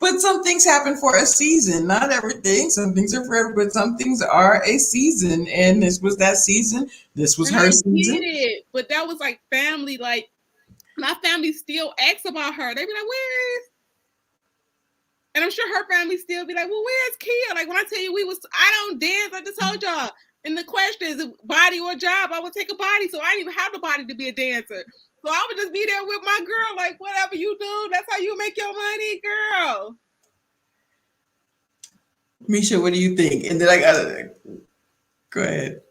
But some things happen for a season. Not everything. Some things are forever, but some things are a season. And this was that season. This was And her I season. get it, but that was like family. Like my family still asks about her. They be like, "Where is?" And I'm sure her family still be like, "Well, where's Kia?" Like when I tell you I don't dance. I just told y'all. And the question is, body or job? I would take a body, so I didn't even have the body to be a dancer. So I would just be there with my girl, like whatever you do, that's how you make your money, girl. Misha, what do you think? And then I got go ahead.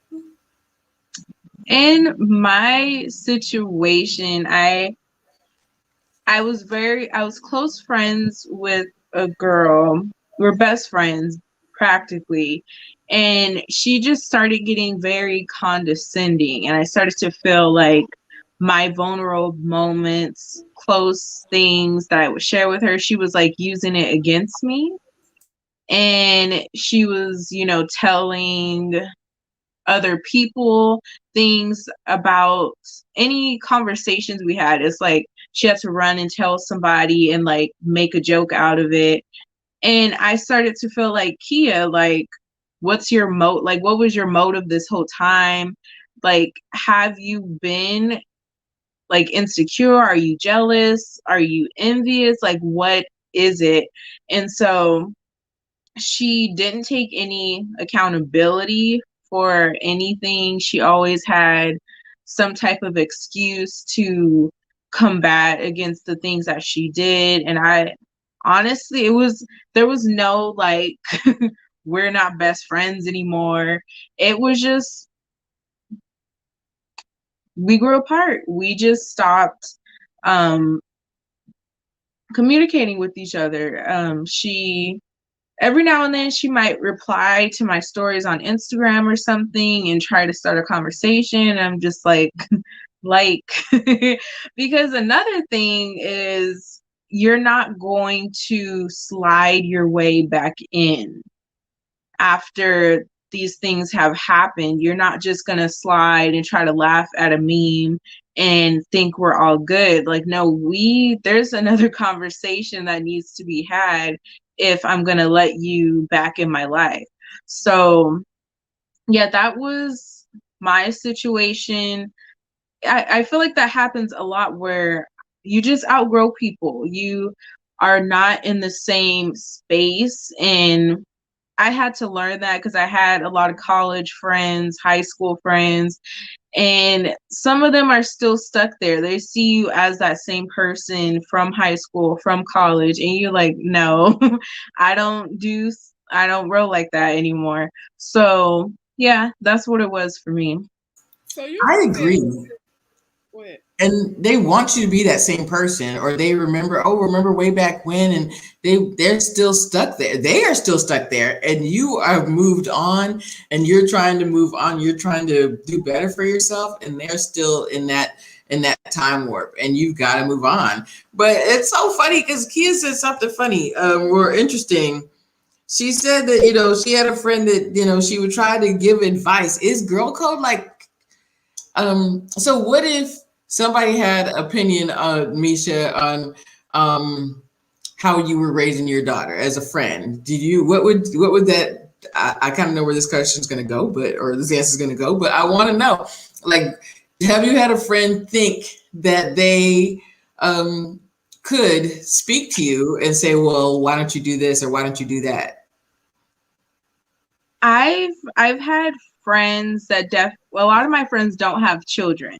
In my situation, I was close friends with a girl. We're best friends practically. And she just started getting very condescending. And I started to feel like my vulnerable moments, close things that I would share with her, she was like using it against me. And she was, telling other people things about any conversations we had. It's like she had to run and tell somebody and like make a joke out of it. And I started to feel like, Kia, like, what's your like, what was your motive this whole time? Like, have you been like insecure? Are you jealous? Are you envious? Like, what is it? And so she didn't take any accountability for anything. She always had some type of excuse to combat against the things that she did. And I honestly, there was no like, we're not best friends anymore. It was just, we grew apart. We just stopped communicating with each other. She every now and then she might reply to my stories on Instagram or something and try to start a conversation. I'm just like, because another thing is you're not going to slide your way back in after these things have happened. You're not just going to slide and try to laugh at a meme and think we're all good. Like, no, there's another conversation that needs to be had if I'm going to let you back in my life. So yeah, that was my situation. I feel like that happens a lot where you just outgrow people. You are not in the same space. And I had to learn that because I had a lot of college friends, high school friends, and some of them are still stuck there. They see you as that same person from high school, from college, and you're like, no, I don't roll like that anymore. So yeah, that's what it was for me. So I agree. Go ahead. And they want you to be that same person, or they remember way back when, and they're still stuck there. They are still stuck there, and you have moved on, and you're trying to move on. You're trying to do better for yourself, and they're still in that time warp, and you've got to move on. But it's so funny because Kia said something funny, or interesting. She said that she had a friend that she would try to give advice. Is girl code like? So what if somebody had opinion on Misha on how you were raising your daughter as a friend? What would that I kind of know where this question is going to go, or this answer is going to go, but I want to know, like, have you had a friend think that they could speak to you and say, well, why don't you do this or why don't you do that? I've had friends that a lot of my friends don't have children.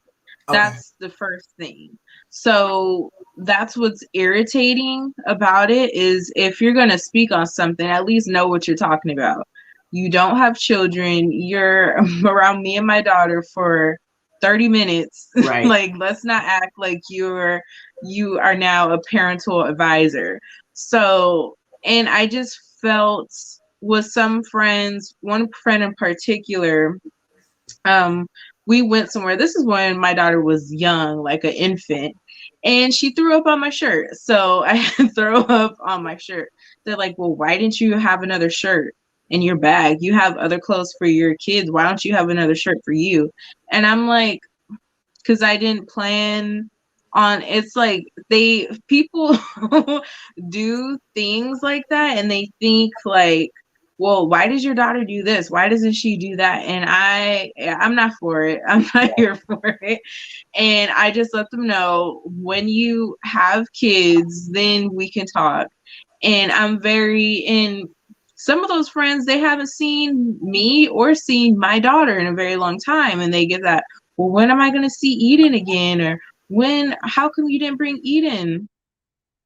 Okay. That's the first thing. So that's what's irritating about it, is if you're going to speak on something, at least know what you're talking about. You don't have children. You're around me and my daughter for 30 minutes. Right. Like, let's not act like you are now a parental advisor. So, and I just felt with some friends, one friend in particular, we went somewhere. This is when my daughter was young, like an infant. and she threw up on my shirt. So I throw up on my shirt. They're like, well, why didn't you have another shirt in your bag? You have other clothes for your kids. Why don't you have another shirt for you? And I'm like, because I didn't plan on, it's like people do things like that and they think like, well, why does your daughter do this? Why doesn't she do that? And I'm not for it. I'm not here for it. And I just let them know, when you have kids, then we can talk. And in some of those friends, they haven't seen me or seen my daughter in a very long time. And they get that, well, when am I going to see Eden again? Or how come you didn't bring Eden?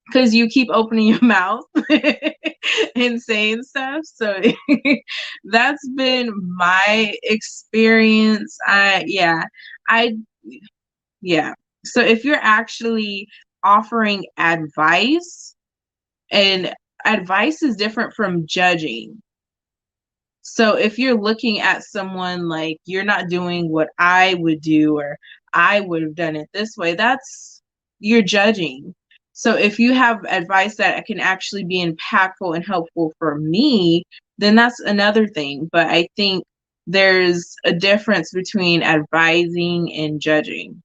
Because you keep opening your mouth and saying stuff. So that's been my experience. I yeah. So if you're actually offering advice, and advice is different from judging. So if you're looking at someone like, you're not doing what I would do, or I would have done it this way, you're judging. So if you have advice that can actually be impactful and helpful for me, then that's another thing. But I think there's a difference between advising and judging.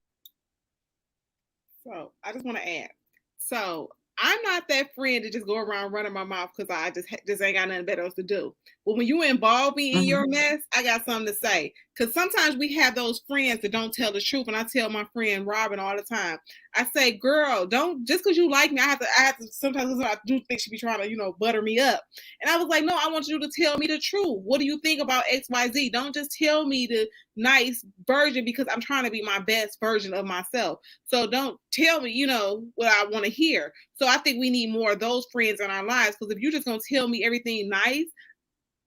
So I just want to add. So I'm not that friend to just go around running my mouth because I just ain't got nothing better else to do. But when you involve me in your mess, I got something to say. Because sometimes we have those friends that don't tell the truth. And I tell my friend Robin all the time, I say, girl, don't, just because you like me, I have to sometimes I do think she be trying to, butter me up. And I was like, no, I want you to tell me the truth. What do you think about XYZ? Don't just tell me the nice version, because I'm trying to be my best version of myself. So don't tell me, what I want to hear. So I think we need more of those friends in our lives, because if you're just going to tell me everything nice,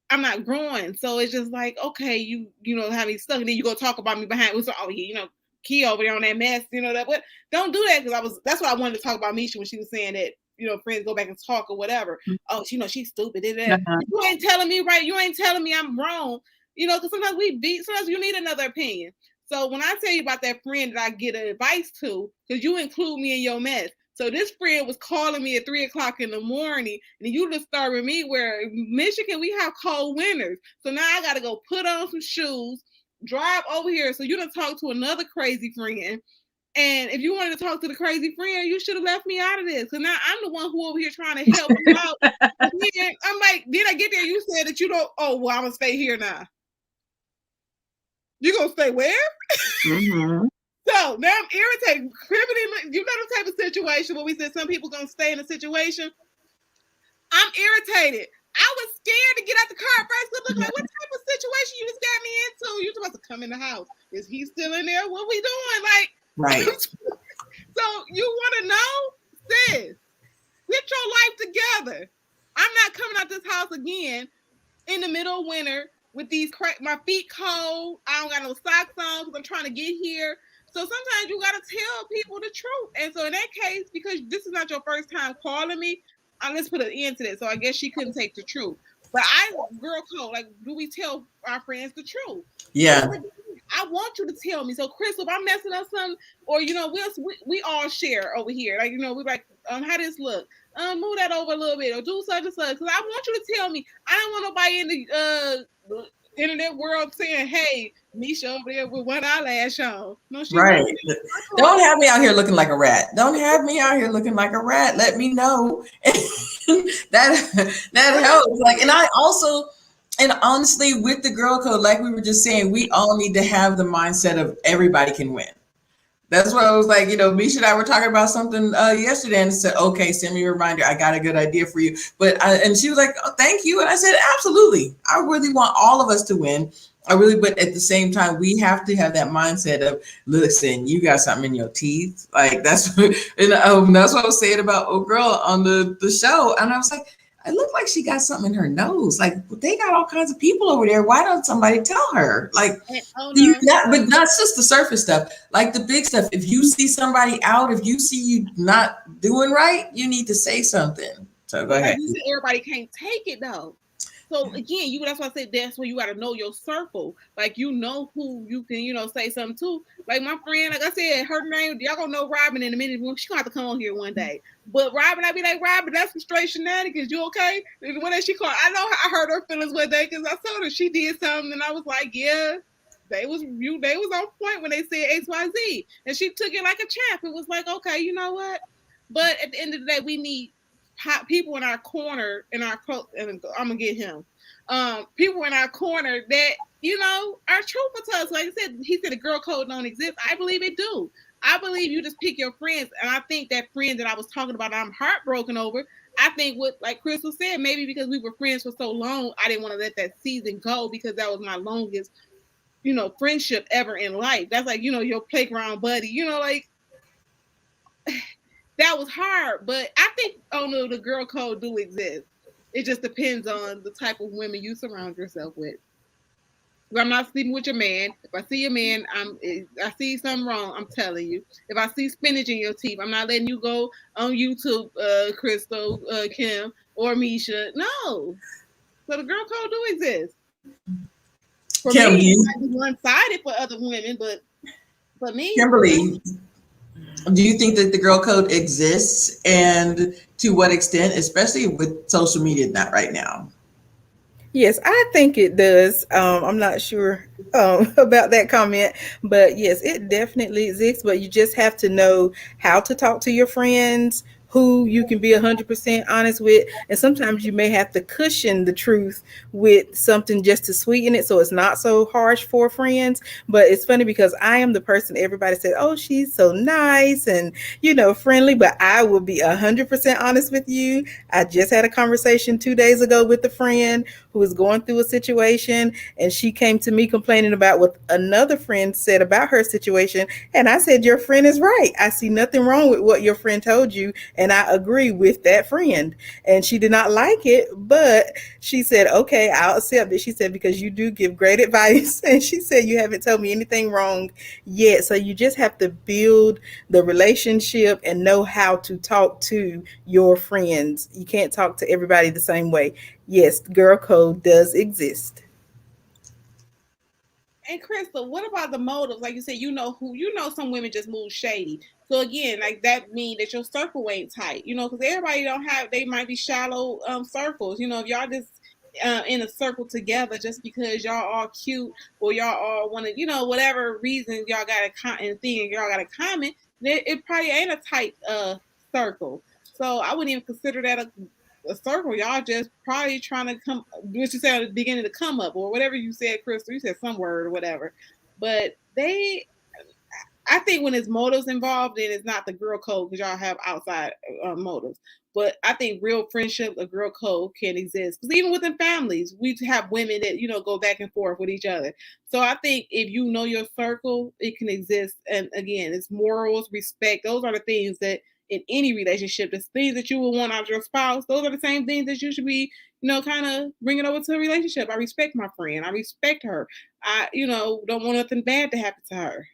I'm not growing. So it's just like, okay, you have me stuck, and then you go talk about me behind. So, oh yeah, Key over there on that mess, that. But don't do that, because that's what I wanted to talk about Misha when she was saying that friends go back and talk or whatever. Oh, she's stupid. You ain't telling me right. You ain't telling me I'm wrong. Because sometimes sometimes you need another opinion. So when I tell you about that friend that I get advice to, because you include me in your mess. So this friend was calling me at 3:00 in the morning, and you just start with me where in Michigan we have cold winters. So now I got to go put on some shoes, drive over here. So you done talk to another crazy friend. And if you wanted to talk to the crazy friend, you should have left me out of this. Because now I'm the one who over here trying to help you out. I'm like, did I get there? You said that you don't. Oh, well, I'm going to stay here now. You going to stay where? Mm-hmm. So now I'm irritated. The type of situation where we said some people going to stay in a situation. I'm irritated. I was scared to get out the car at first. Look like, what type of situation you just got me into? You're supposed to come in the house. Is he still in there? What we doing? Like, right. So you want to know? Sis, get your life together. I'm not coming out this house again in the middle of winter with my feet cold. I don't got no socks on because I'm trying to get here. So sometimes you got to tell people the truth. And so in that case, because this is not your first time calling me, let's put an end to that. So I guess she couldn't take the truth. But girl code, like, do we tell our friends the truth? Yeah. I want you to tell me. So Crystal, if I'm messing up something, or we all share over here. Like, we like, how this look? Move that over a little bit, or do such and such. Because I want you to tell me. I don't want nobody in the internet world saying, "Hey, Misha over there with one eyelash on." No, she right. Don't have me out here looking like a rat. Don't have me out here looking like a rat. Let me know. that helps. Like, and I also. And honestly, with the girl code, like we were just saying, we all need to have the mindset of everybody can win. That's what I was like, Misha and I were talking about something yesterday, and said, okay, send me a reminder. I got a good idea for you. And she was like, oh, thank you. And I said, absolutely. I really want all of us to win. But at the same time, we have to have that mindset of, listen, you got something in your teeth. Like that's what I was saying about old girl on the show. And I was like, it looked like she got something in her nose. Like, they got all kinds of people over there. Why don't somebody tell her? Like, but not just the surface stuff, like the big stuff. If you see somebody out, if you see you not doing right, you need to say something. So go ahead. You said everybody can't take it though. So again, that's why I said that's where you got to know your circle. Like, you know who you can, say something to. Like my friend, like I said, her name, y'all gonna know Robin in a minute. She's gonna have to come on here one day. But Robin, I be like, Robin, that's some straight shenanigans. You okay? And when she called, I know I hurt her feelings one day because I told her she did something, and I was like, yeah. They was on point when they said XYZ. And she took it like a champ. It was like, okay, you know what? But at the end of the day, we need people in our corner, and I'm gonna get him. People in our corner that are truthful to us. Like I said, he said the girl code don't exist. I believe it do. I believe you just pick your friends, and I think that friend that I was talking about, I'm heartbroken over. I think what, like Crystal said, maybe because we were friends for so long, I didn't want to let that season go because that was my longest, friendship ever in life. That's like, your playground buddy. Like that was hard, but I think the girl code do exist. It just depends on the type of women you surround yourself with. I'm not sleeping with your man. If I see a man, I see something wrong, I'm telling you. If I see spinach in your teeth, I'm not letting you go on YouTube, Crystal, Kim, or Misha. No. So the girl code do exist. For Kim, me, it might be one-sided for other women, but for me, Kimberly, do you think that the girl code exists, and to what extent, especially with social media not right now? Yes, I think it does. I'm not sure about that comment, but yes, it definitely exists. But you just have to know how to talk to your friends, who you can be 100% honest with, and sometimes you may have to cushion the truth with something just to sweeten it, so it's not so harsh for friends. But it's funny because I am the person everybody said, "Oh, she's so nice and friendly," but I will be 100% honest with you. I just had a conversation 2 days ago with a friend who was going through a situation, and she came to me complaining about what another friend said about her situation. And I said, your friend is right. I see nothing wrong with what your friend told you, and I agree with that friend. And she did not like it, but she said, okay, I'll accept it. She said, because you do give great advice. And she said, you haven't told me anything wrong yet. So you just have to build the relationship and know how to talk to your friends. You can't talk to everybody the same way. Yes, girl code does exist. And Crystal, what about the motives? Like you said, some women just move shady. So again, like that mean that your circle ain't tight, because everybody they might be shallow circles. If y'all just in a circle together just because y'all all cute or y'all all want to, whatever reason y'all got a thing y'all got a comment, it probably ain't a tight circle. So I wouldn't even consider that a circle. Y'all just probably trying to come, what you said at the beginning, to come up or whatever you said, Crystal. You said some word or whatever, but I think when there's motives involved, then it's not the girl code because y'all have outside motives. But I think real friendship, a girl code can exist because even within families, we have women that go back and forth with each other. So I think if you know your circle, it can exist. And again, it's morals, respect. Those are the things that in any relationship, the things that you would want out of your spouse, those are the same things that you should be, kind of bringing over to a relationship. I respect my friend. I respect her. I, don't want nothing bad to happen to her.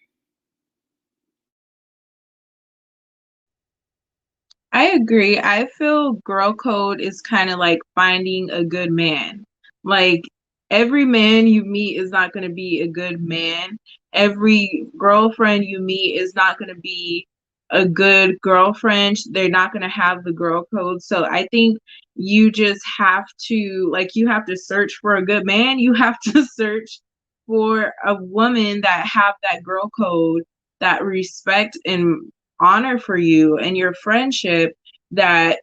I agree. I feel girl code is kind of like finding a good man. Like every man you meet is not going to be a good man. Every girlfriend you meet is not going to be a good girlfriend. They're not going to have the girl code. So I think you just have to, like, you have to search for a good man. You have to search for a woman that have that girl code, that respect and honor for you and your friendship, that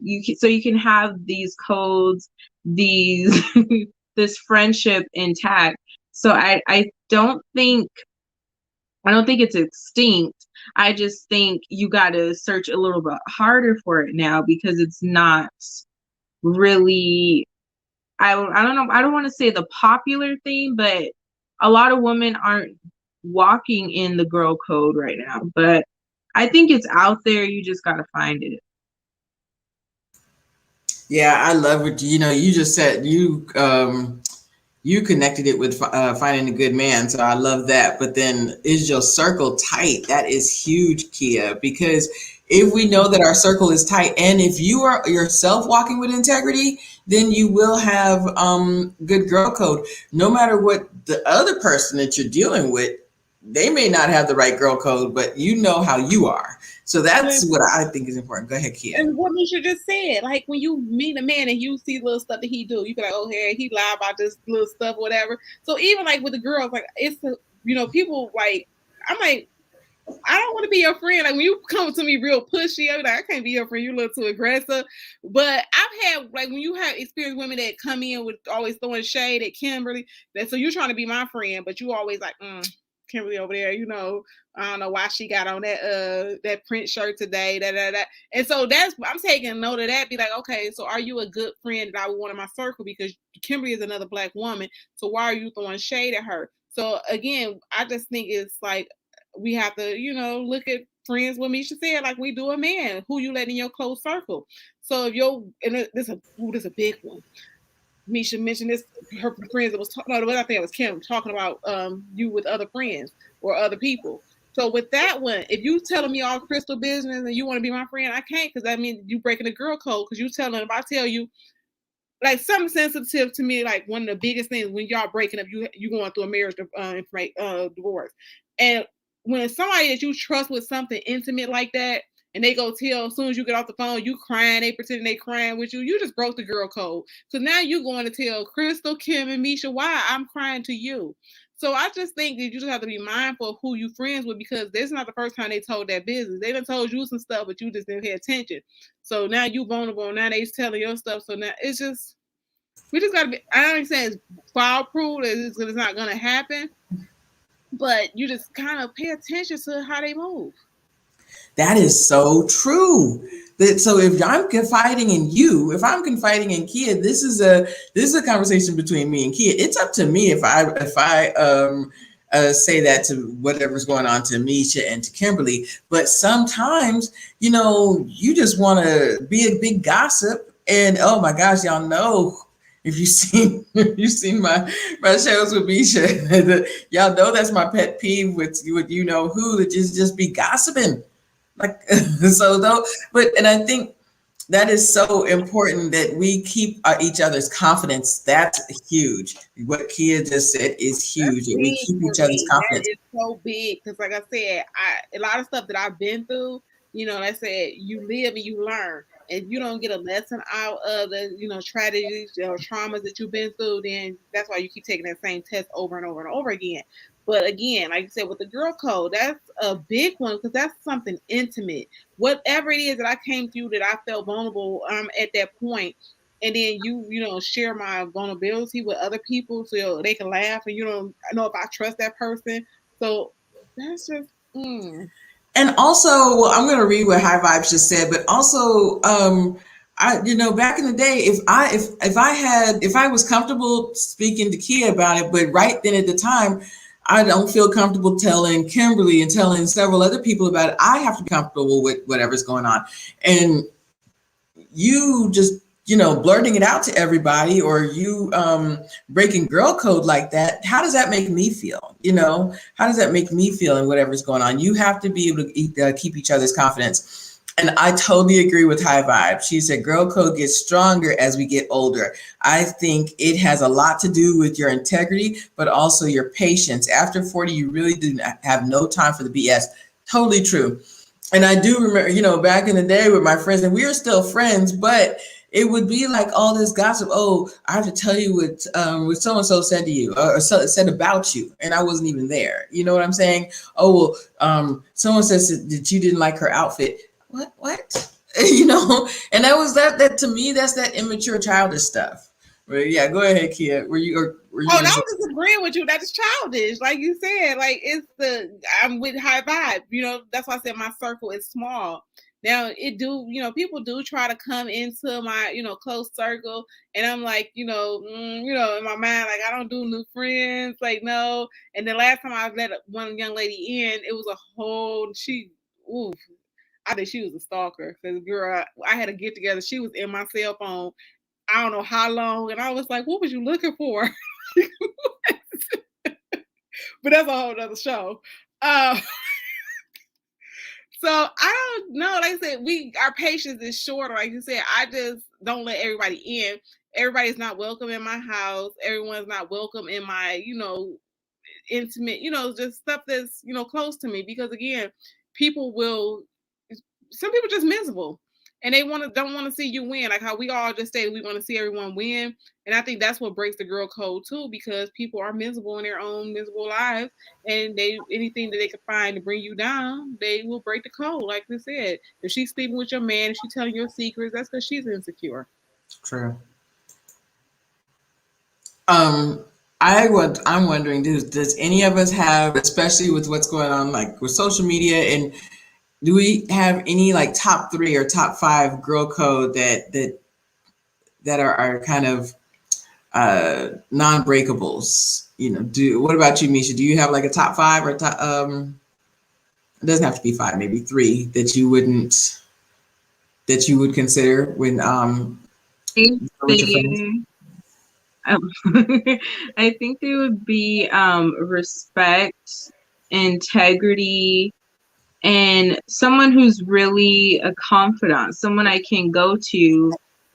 you can have these codes, these this friendship intact. So I don't think it's extinct. I just think you got to search a little bit harder for it now because it's not really, I don't know, I don't want to say the popular thing, but a lot of women aren't walking in the girl code right now. But I think it's out there. You just got to find it. Yeah, I love what you just said. You connected it with finding a good man, so I love that. But then, is your circle tight? That is huge, Kia, because If we know that our circle is tight, and if you are yourself walking with integrity, then you will have good girl code. No matter what the other person that you're dealing with, they may not have the right girl code, but you know how you are. So that's what I think is important. Go ahead, Kia. And what Misha just said, like when you meet a man and you see little stuff that he do, you be like, oh, hey, he lie about this little stuff, whatever. So even like with the girls, like it's people like I'm like, I don't want to be your friend. Like when you come to me real pushy, I'm like, I can't be your friend. You're a little too aggressive. But I've had like when you have experienced women that come in with always throwing shade at Kimberly, that so you're trying to be my friend, but you always like, Kimberly over there, I don't know why she got on that print shirt today, and so I'm taking note of that. Be like, okay, so are you a good friend that I would want in my circle? Because Kimberly is another Black woman, so why are you throwing shade at her? So again, I just think it's like we have to, look at friends. What Misha said, like we do a man. Who you let in your close circle? So if this is a big one. Misha mentioned this, her friends that was talking, no, I think it was Kim talking about you with other friends or other people. So with that one, if you telling me all crystal business and you want to be my friend, I can't, because that means you breaking the girl code. Because you telling, if I tell you like something sensitive to me, like one of the biggest things when y'all breaking up, you going through a marriage divorce, and when somebody that you trust with something intimate like that, and they go tell as soon as you get off the phone, you crying, they pretending they crying with you, you just broke the girl code. So now you going to tell Crystal, Kim, and Misha why I'm crying to you. So I just think that you just have to be mindful of who you friends with, because this is not the first time they told that business. They done told you some stuff, but you just didn't pay attention. So now you vulnerable. Now they telling your stuff. So now it's just, we just gotta be. I don't saying it's foul proof that it's not gonna happen, but you just kind of pay attention to how they move. That is so true. So if I'm confiding in you, if I'm confiding in Kia, this is a conversation between me and Kia. It's up to me if I say that to whatever's going on to Misha and to Kimberly. But sometimes, you just want to be a big gossip, and oh my gosh, y'all know. If you've seen my shows with Misha, y'all know that's my pet peeve with who that just be gossiping. Like so though, and I think that is so important that we keep each other's confidence. That's huge. What Kia just said is huge. That we keep each other's confidence. That is so big, because like I said, a lot of stuff that I've been through, like I said, you live and you learn. If you don't get a lesson out of the tragedies or traumas that you've been through, then that's why you keep taking that same test over and over and over again. But again, like you said, with the girl code, that's a big one, because that's something intimate. Whatever it is that I came through, that I felt vulnerable at that point, and then you share my vulnerability with other people so they can laugh, and you don't know if I trust that person. So that's just. And also, well, I'm going to read what High Vibes just said, but also, back in the day, if I was comfortable speaking to Kia about it, but right then at the time, I don't feel comfortable telling Kimberly and telling several other people about it. I have to be comfortable with whatever's going on. And you just, blurting it out to everybody, or you breaking girl code like that, how does that make me feel? How does that make me feel in whatever's going on? You have to be able to keep each other's confidence. And I totally agree with High Vibe. She said girl code gets stronger as we get older. I think it has a lot to do with your integrity, but also your patience. After 40, you really do have no time for the BS. Totally true. And I do remember, back in the day with my friends, and we are still friends, but it would be like all this gossip. Oh, I have to tell you what so-and-so said to you or said about you. And I wasn't even there. You know what I'm saying? Oh, well, someone says that you didn't like her outfit. What? And that to me, that's that immature, childish stuff. But yeah, go ahead, Kia. Were you? I was just agreeing with you. That is childish, like you said. Like I'm with High Vibe. That's why I said my circle is small. Now people do try to come into my, close circle, and I'm like, in my mind, like I don't do new friends, like no. And the last time I let one young lady in, it was a whole I think she was a stalker, because girl, I had a get together. She was in my cell phone. I don't know how long, and I was like, "What was you looking for?" But that's a whole other show. So I don't know. Like I said, our patience is shorter. Like you said, I just don't let everybody in. Everybody's not welcome in my house. Everyone's not welcome in my, intimate, just stuff that's, close to me. Because again, people will some people just miserable. And they don't want to see you win. Like how we all just say we want to see everyone win. And I think that's what breaks the girl code too, because people are miserable in their own miserable lives. And anything that they can find to bring you down, they will break the code. Like we said, if she's sleeping with your man, if she's telling your secrets, that's because she's insecure. True. Um, I'm wondering, does any of us have, especially with what's going on, like with social media, and do we have any like top 3 or top 5 girl code that are kind of non-breakables? What about you, Misha? Do you have like a top 5 or top? It doesn't have to be 5, maybe 3 that you would consider when with your friends. Um, I think they would be respect, integrity, and someone who's really a confidant, someone I can go to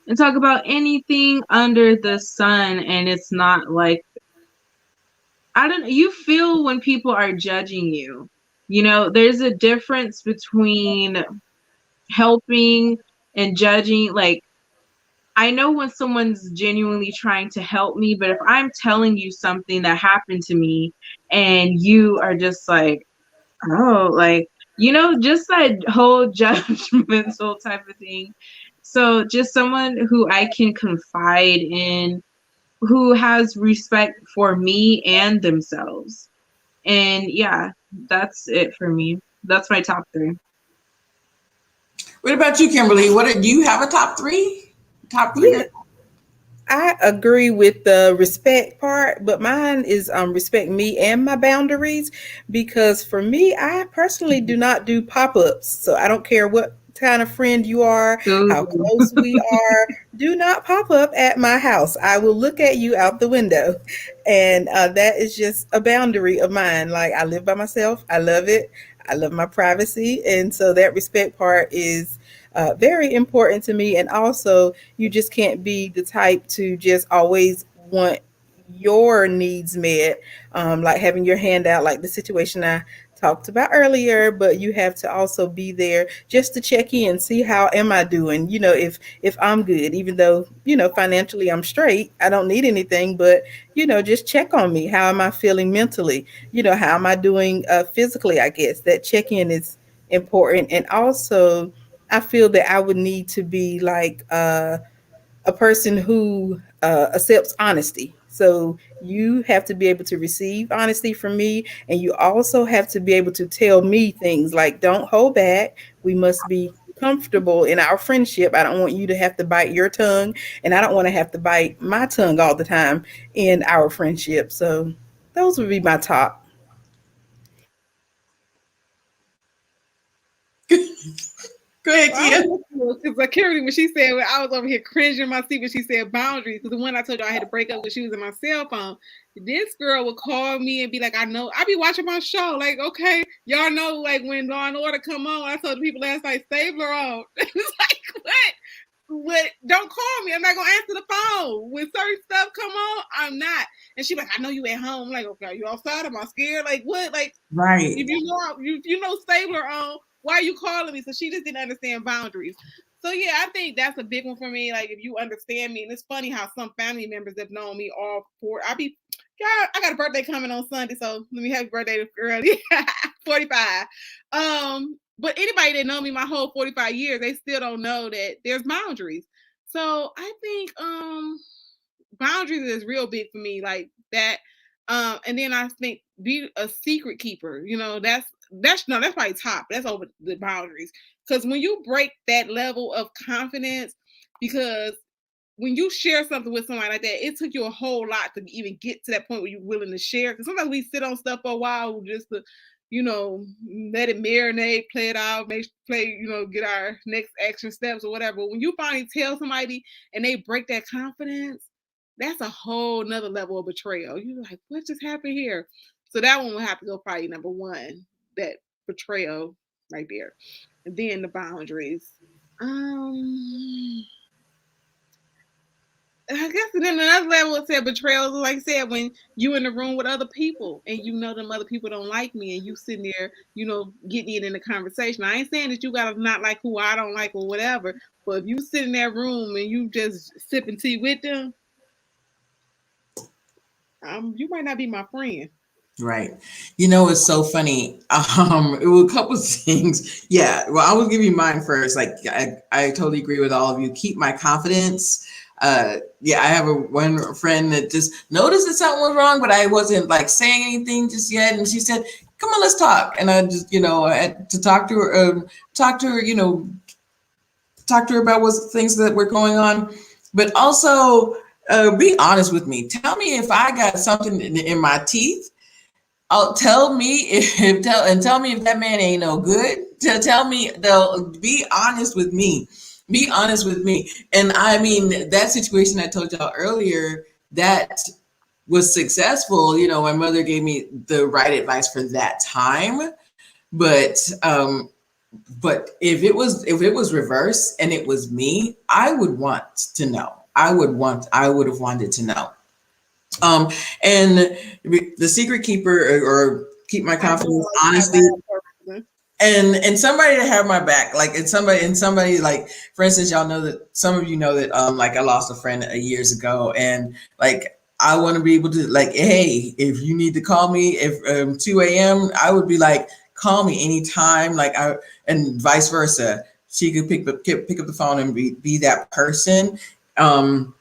and talk about anything under the sun. And it's not like, I don't know, you feel when people are judging you. There's a difference between helping and judging. Like, I know when someone's genuinely trying to help me, but if I'm telling you something that happened to me and you are just like, oh, like, just that whole judgmental type of thing. So just someone who I can confide in, who has respect for me and themselves. And yeah, that's it for me. That's my top 3. What about you, Kimberly? Do you have a top 3? Top 3? Yeah, I agree with the respect part, but mine is respect me and my boundaries, because for me, I personally do not do pop-ups. So I don't care what kind of friend you are, how Ooh. close we are, do not pop up at my house. I will look at you out the window. And that is just a boundary of mine. Like, I live by myself. I love it. I love my privacy. And so that respect part is very important to me. And also, you just can't be the type to just always want your needs met, like having your hand out, like the situation I talked about earlier. But you have to also be there just to check in, see how am I doing. If I'm good, even though financially I'm straight, I don't need anything, but just check on me. How am I feeling mentally? How am I doing physically? I guess that check in is important. And also, I feel that I would need to be like a person who accepts honesty. So you have to be able to receive honesty from me, and you also have to be able to tell me things like, don't hold back. We must be comfortable in our friendship. I don't want you to have to bite your tongue, and I don't want to have to bite my tongue all the time in our friendship. So those would be my top. Go ahead, Well, I Kia. was because like Kimberly, when she said, I was over here cringing in my seat when she said boundaries. Because the one I told you I had to break up because she was in my cell phone. This girl would call me and be like, I know, I be watching my show. Like, okay, y'all know, like when Law and Order come on, I told the people last night, Stabler on. It's like, what? What? Don't call me. I'm not gonna answer the phone. When certain stuff come on, I'm not. And she like, I know you at home. I'm like, okay, you outside? Am I scared? Like, what? Like, Right. if you know Stabler on, why are you calling me? So she just didn't understand boundaries. So yeah, I think that's a big one for me. Like if you understand me, and it's funny how some family members have known me all for. I got a birthday coming on Sunday, so let me happy birthday early. 45. But anybody that know me my whole 45 years, they still don't know that there's boundaries. So I think boundaries is real big for me, like that. And then I think be a secret keeper. That's probably top. That's over the boundaries. Because when you break that level of confidence, because when you share something with somebody like that, it took you a whole lot to even get to that point where you're willing to share. Because sometimes we sit on stuff for a while just to, let it marinate, play it out, get our next action steps or whatever. But when you finally tell somebody and they break that confidence, that's a whole nother level of betrayal. You're like, what just happened here? So that one will have to go probably number one, that betrayal. right there. And then the boundaries. Um, I guess then another level said betrayals, like I said, when you in the room with other people and you know them other people don't like me and you sitting there, getting it in the conversation. I ain't saying that you gotta not like who I don't like or whatever, but if you sit in that room and you just sipping tea with them, you might not be my friend. Right. It's so funny. It was a couple of things. Yeah. Well, I will give you mine first. Like, I totally agree with all of you. Keep my confidence. Yeah, I have one friend that just noticed that something was wrong, but I wasn't like saying anything just yet. And she said, "Come on, let's talk." And I just, I had to talk to her, talk to her, talk to her about what things that were going on, but also be honest with me. Tell me if I got something in my teeth. Tell me tell me if that man ain't no good. Tell me, they'll be honest with me. Be honest with me. And I mean, that situation I told y'all earlier, that was successful. My mother gave me the right advice for that time. But if it was reverse and it was me, I would want to know. I would have wanted to know. And the secret keeper, or keep my confidence, honestly, and somebody to have my back, like it's somebody like, for instance, y'all know that some of you know that like I lost a friend years ago, and like I want to be able to, like, hey, if you need to call me, if 2 a.m. I would be like, call me anytime, like and vice versa. She could pick up the phone and be that person. And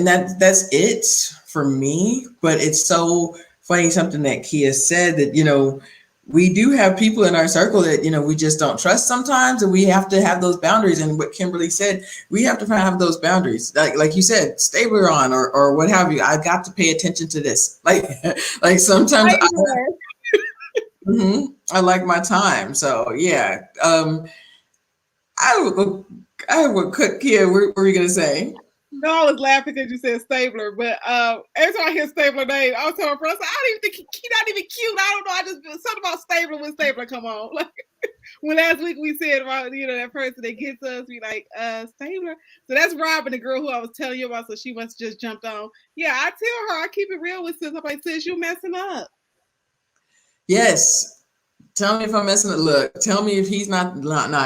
that's it for me. But it's so funny, something that Kia said, that we do have people in our circle that we just don't trust sometimes, and we have to have those boundaries. And what Kimberly said, we have to have those boundaries, like you said, Stabler on or what have you. I got to pay attention to this, like sometimes I like my time. So yeah, I have a quick Kia. What were you gonna say? No, I was laughing because you said Stabler, but every time I hear Stabler name, I was telling my friend, I don't even think he's not even cute. I don't know. I just something about Stabler when Stabler come on. Like when last week we said about that person that gets us, we like Stabler. So that's Robin, the girl who I was telling you about. So she must have just jumped on. Yeah, I tell her I keep it real with sis. I'm like, sis, you messing up. Yes. Tell me if I'm messing up. Look, tell me if he's not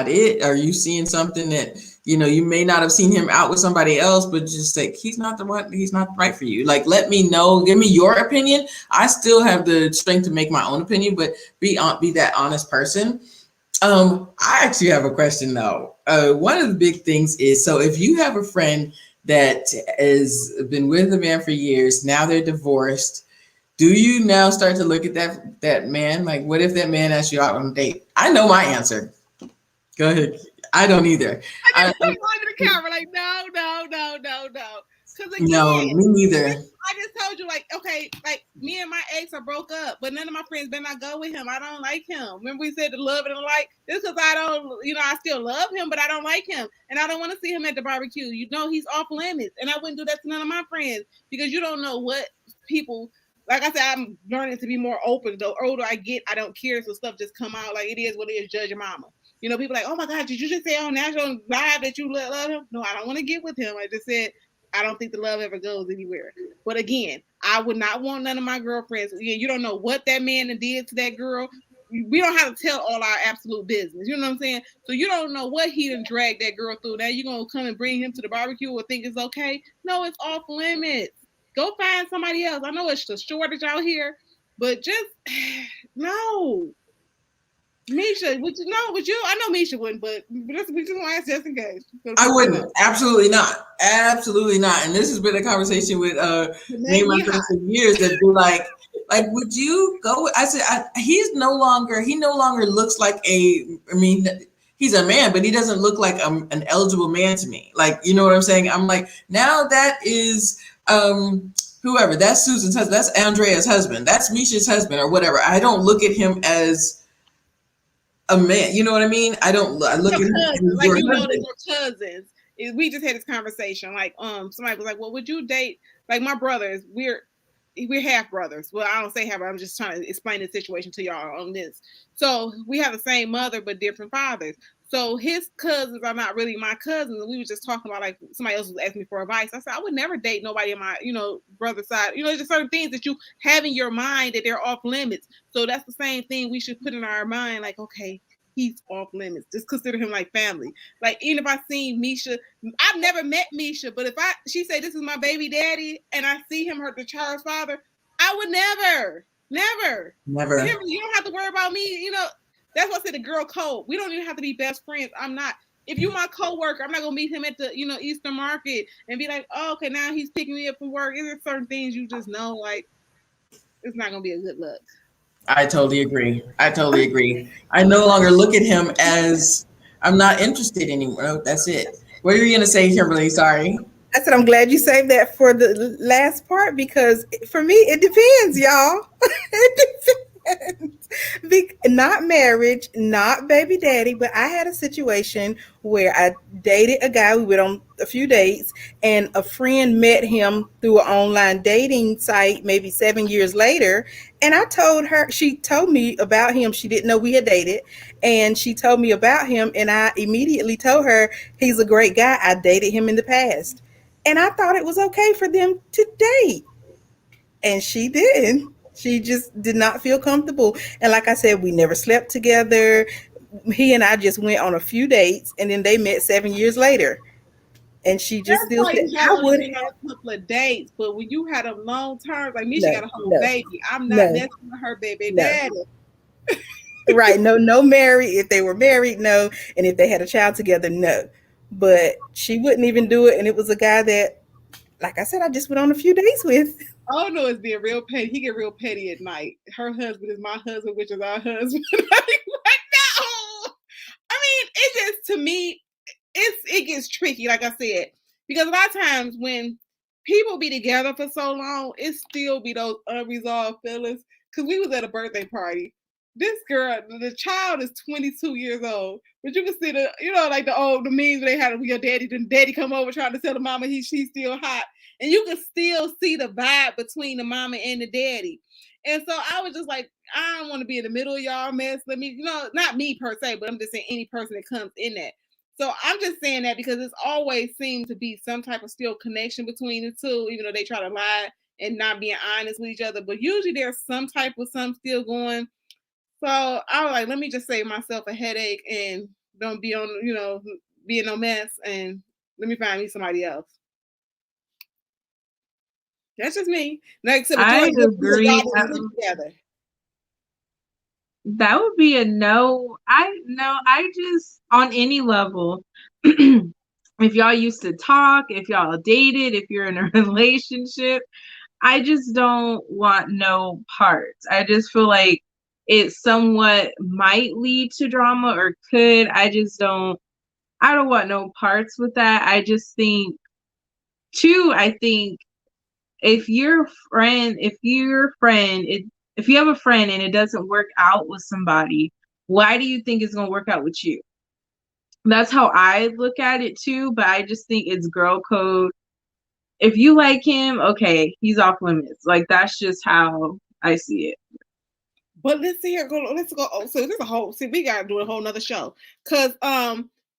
it. Are you seeing something that you may not have seen him out with somebody else, but just like, he's not the one, he's not right for you. Like, let me know. Give me your opinion. I still have the strength to make my own opinion, but be that honest person. I actually have a question though. One of the big things is, so if you have a friend that has been with a man for years, now they're divorced, do you now start to look at that man? Like, what if that man asks you out on a date? I know my answer. Go ahead. I don't either. I just look at the camera like, no. Because again, no, me neither. I just told you, like, okay, like me and my ex are broke up, but none of my friends better not go with him. I don't like him. Remember we said the love and the like? Just because I don't, I still love him, but I don't like him. And I don't want to see him at the barbecue. He's off limits. And I wouldn't do that to none of my friends, because you don't know what people... Like I said, I'm learning to be more open. The older I get, I don't care. So stuff just come out like it is what it is. Judge your mama. People like, oh my God, did you just say on national live that you love him? No, I don't want to get with him. I just said, I don't think the love ever goes anywhere. But again, I would not want none of my girlfriends. You don't know what that man did to that girl. We don't have to tell all our absolute business. You know what I'm saying? So you don't know what he done dragged that girl through. Now you're going to come and bring him to the barbecue or think it's okay? No, it's off limits. Go find somebody else. I know it's a shortage out here, but just no. Misha, would you know? Would you? I know Misha wouldn't, but we just want to ask just in case. I wouldn't. Absolutely not. Absolutely not. And this has been a conversation with me and my friends for years that be like, would you go? I said, he no longer looks like he's a man, but he doesn't look like an eligible man to me. Like, you know what I'm saying? I'm like, now that is whoever, that's Susan's husband, that's Andrea's husband, that's Misha's husband, or whatever. I don't look at him as a man. You know what I mean? I look at him as like, they're cousins. We just had this conversation. Like, somebody was like, well, would you date, like, my brothers, we're half brothers. Well, I don't say half. I'm just trying to explain the situation to y'all on this. So we have the same mother but different fathers. So his cousins are not really my cousins. We were just talking about, like, somebody else was asking me for advice. I said I would never date nobody on my, brother side. There's just certain things that you have in your mind that they're off limits. So that's the same thing we should put in our mind. Like, okay, he's off limits. Just consider him like family. Like, even if I seen Misha, I've never met Misha, but if she say this is my baby daddy and I see him, the child's father, I would never. Never. You don't have to worry about me. That's what I said, the girl code. We don't even have to be best friends. I'm not. If you're my coworker, I'm not gonna meet him at the Eastern Market and be like, oh, okay, now he's picking me up from work. Is there certain things you just know, like, it's not gonna be a good look. I totally agree. I no longer look at him as I'm not interested anymore. That's it. What are you gonna say, Kimberly? Sorry. I said, I'm glad you saved that for the last part, because for me, it depends, y'all. It depends. Not marriage, not baby daddy, but I had a situation where I dated a guy. We went on a few dates, and a friend met him through an online dating site maybe 7 years later. And I told her, she told me about him. She didn't know we had dated. And she told me about him, and I immediately told her, he's a great guy. I dated him in the past. And I thought it was okay for them to date. And she didn't. She just did not feel comfortable. And like I said, we never slept together. He and I just went on a few dates, and then they met 7 years later. And she just That's still why said, you I have would a have. couple of dates, but when you had them long terms, like Misha No, got a whole no, baby. I'm not no, messing with her baby no. daddy. Right. No, no married. If they were married, no. And if they had a child together, no. But she wouldn't even do it. And it was a guy that, like I said, I just went on a few dates with. Oh no, it's being real petty. He get real petty at night. Her husband is my husband, which is our husband. Like, what? No. I mean, it just, to me, it gets tricky, like I said, because a lot of times when people be together for so long, it still be those unresolved feelings. Because we was at a birthday party. This girl, the child is 22 years old, but you can see like the memes they had with your daddy. Then daddy come over trying to tell the mama she's still hot, and you can still see the vibe between the mama and the daddy. And so I was just like, I don't want to be in the middle of y'all mess. Let me, not me per se, but I'm just saying any person that comes in that. So I'm just saying that because it's always seemed to be some type of still connection between the two, even though they try to lie and not being honest with each other. But usually there's some type of something still going. So I was like, let me just save myself a headache and don't be on, being no mess, and let me find me somebody else. That's just me. Like, so I agree. y'all didn't together. That would be a no. I just, on any level, if y'all used to talk, if y'all dated, if you're in a relationship, I just don't want no parts. I just feel like it somewhat might lead to drama, or could. I don't want no parts with that. I just think, too, if your friend, if you have a friend and it doesn't work out with somebody, why do you think it's going to work out with you? That's how I look at it too, but I just think it's girl code. If you like him, okay, he's off limits. Like, that's just how I see it. But let's see here. Let's go. Oh, so this is a whole. See, we gotta do a whole nother show. Cause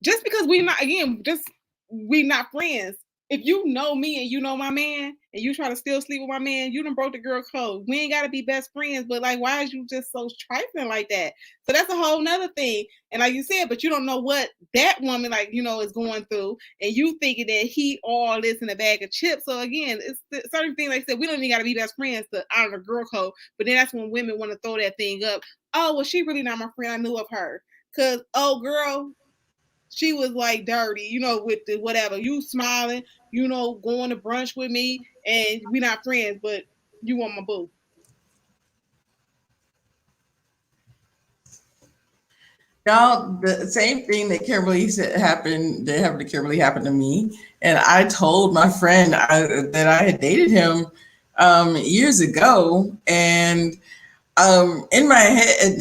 just because we not friends. If you know me and you know my man and you try to still sleep with my man, you done broke the girl code. We ain't gotta be best friends, but like, why is you just so trifling like that? So that's a whole nother thing. And like you said, but you don't know what that woman is going through, and you thinking that he all this in a bag of chips. So again, it's certain things, like I said, we don't even gotta be best friends to honor girl code. But then that's when women want to throw that thing up. Oh, well, she really not my friend. I knew of her. Cause girl, she was like dirty, with the whatever. You smiling, going to brunch with me, and we not friends, but you want my boo. Y'all, the same thing that Kimberly said happened, that happened to Kimberly, happened to me. And I told my friend that I had dated him years ago. And in my head,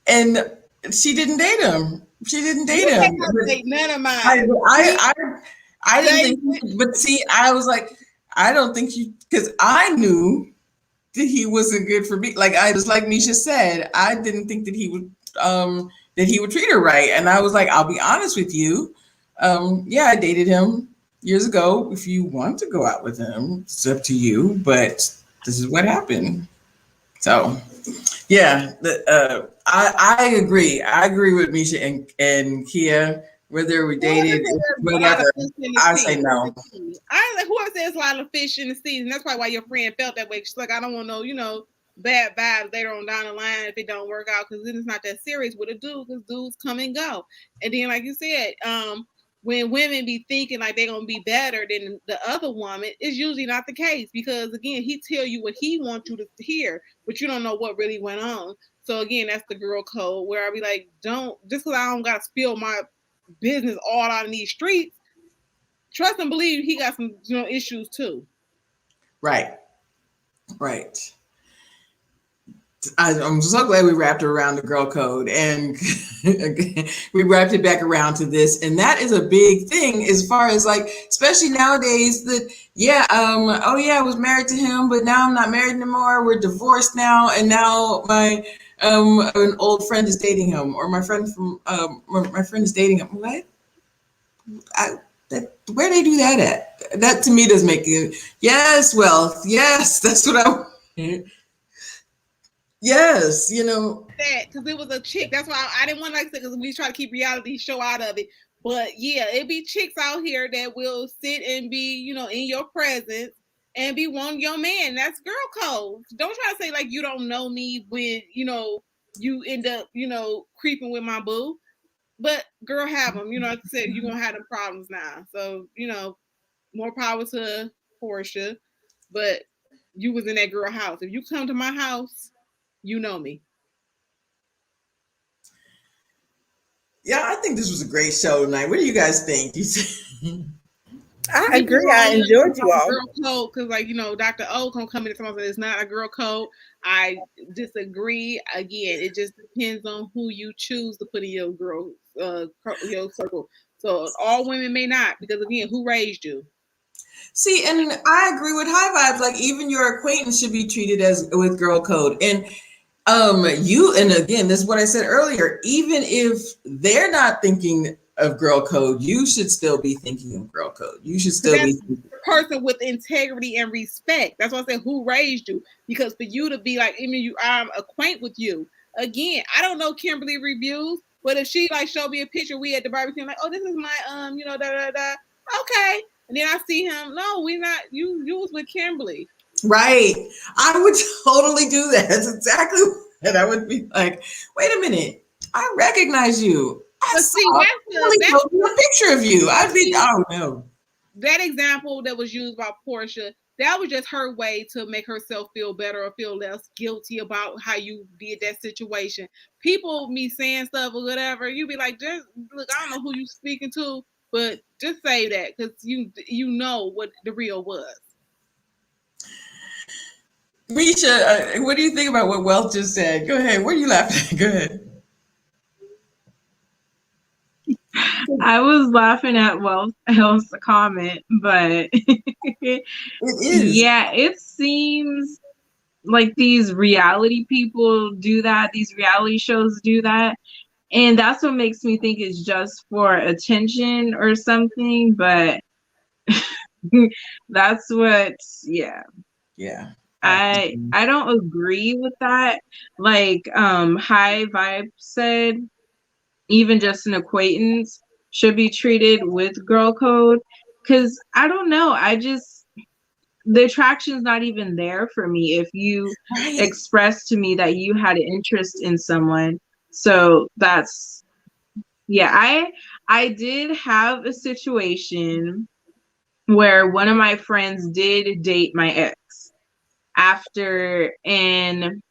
and she didn't date him. She didn't date him. Date none of mine. I didn't think, but see, I was like, I don't think you, because I knew that he wasn't good for me. Like I just like Misha said, I didn't think that he would treat her right. And I was like, I'll be honest with you. Yeah, I dated him years ago. If you want to go out with him, it's up to you. But this is what happened. So yeah, I agree. I agree with Misha and Kia. Whether we dated, A lot of whatever, fish in the I sea. say no. I like whoever says a lot of fish in the sea, and that's probably why your friend felt that way. She's like, I don't want no, bad vibes later on down the line if it don't work out, because then it's not that serious with a dude, because dudes come and go. And then, like you said, when women be thinking like they're gonna be better than the other woman, it's usually not the case, because again, he tell you what he wants you to hear, but you don't know what really went on. So again, that's the girl code where I be like, don't, just because I don't gotta spill my business all out in these streets, trust and believe he got some issues too. Right, right. I'm so glad we wrapped it around the girl code, and we wrapped it back around to this. And that is a big thing as far as like, especially nowadays that, yeah, oh yeah, I was married to him, but now I'm not married anymore. We're divorced now. And now my, an old friend is dating him, or my friend is dating him. What? Where they do that at? That to me doesn't make it. Yes, well, yes, that's what I. Yes, That because it was a chick. That's why I didn't want to, like, because we try to keep reality show out of it. But yeah, it be chicks out here that will sit and be, in your presence and be wanting your man. That's girl code. Don't try to say like you don't know me when you end up creeping with my boo. But girl, have them. Like I said, you're gonna have them problems now. So more power to Portia. But you was in that girl house. If you come to my house, you know me. Yeah, I think this was a great show tonight. What do you guys think? I agree. I enjoyed you all. Girl code, because like Dr. O gonna come in and tell me it's not a girl code. I disagree. Again, it just depends on who you choose to put in your your circle. So all women may not, because again, who raised you? See, and I agree with High Vibes. Like even your acquaintance should be treated as with girl code. And and again, this is what I said earlier. Even if they're not thinking of girl code, you should still be thinking of girl code. You should still be a person with integrity and respect. That's why I said who raised you. Because for you to be like, I'm acquainted with you. Again, I don't know Kimberly reviews, but if she like showed me a picture, we at the barbecue, I'm like, oh, this is my da da da. Okay. And then I see him. No, we not. You was with Kimberly. Right. I would totally do that. That's exactly what I would be like. Wait a minute. I recognize you. That's a picture of you. I'd be, oh no. That example that was used by Portia, that was just her way to make herself feel better or feel less guilty about how you did that situation. People, me saying stuff or whatever, you be like, just look, I don't know who you speaking to, but just say that because you know what the real was. Misha, what do you think about what Wealth just said? Go ahead. What are you laughing at? Go ahead. I was laughing at Wealth's comment, but it is. Yeah, it seems like these reality people do that. These reality shows do that. And that's what makes me think it's just for attention or something. But that's what, yeah. Yeah. I don't agree with that. Like High Vibe said, even just an acquaintance should be treated with girl code. Cause I don't know. The attraction's not even there for me if you express to me that you had an interest in someone. So that's, yeah, I did have a situation where one of my friends did date my ex and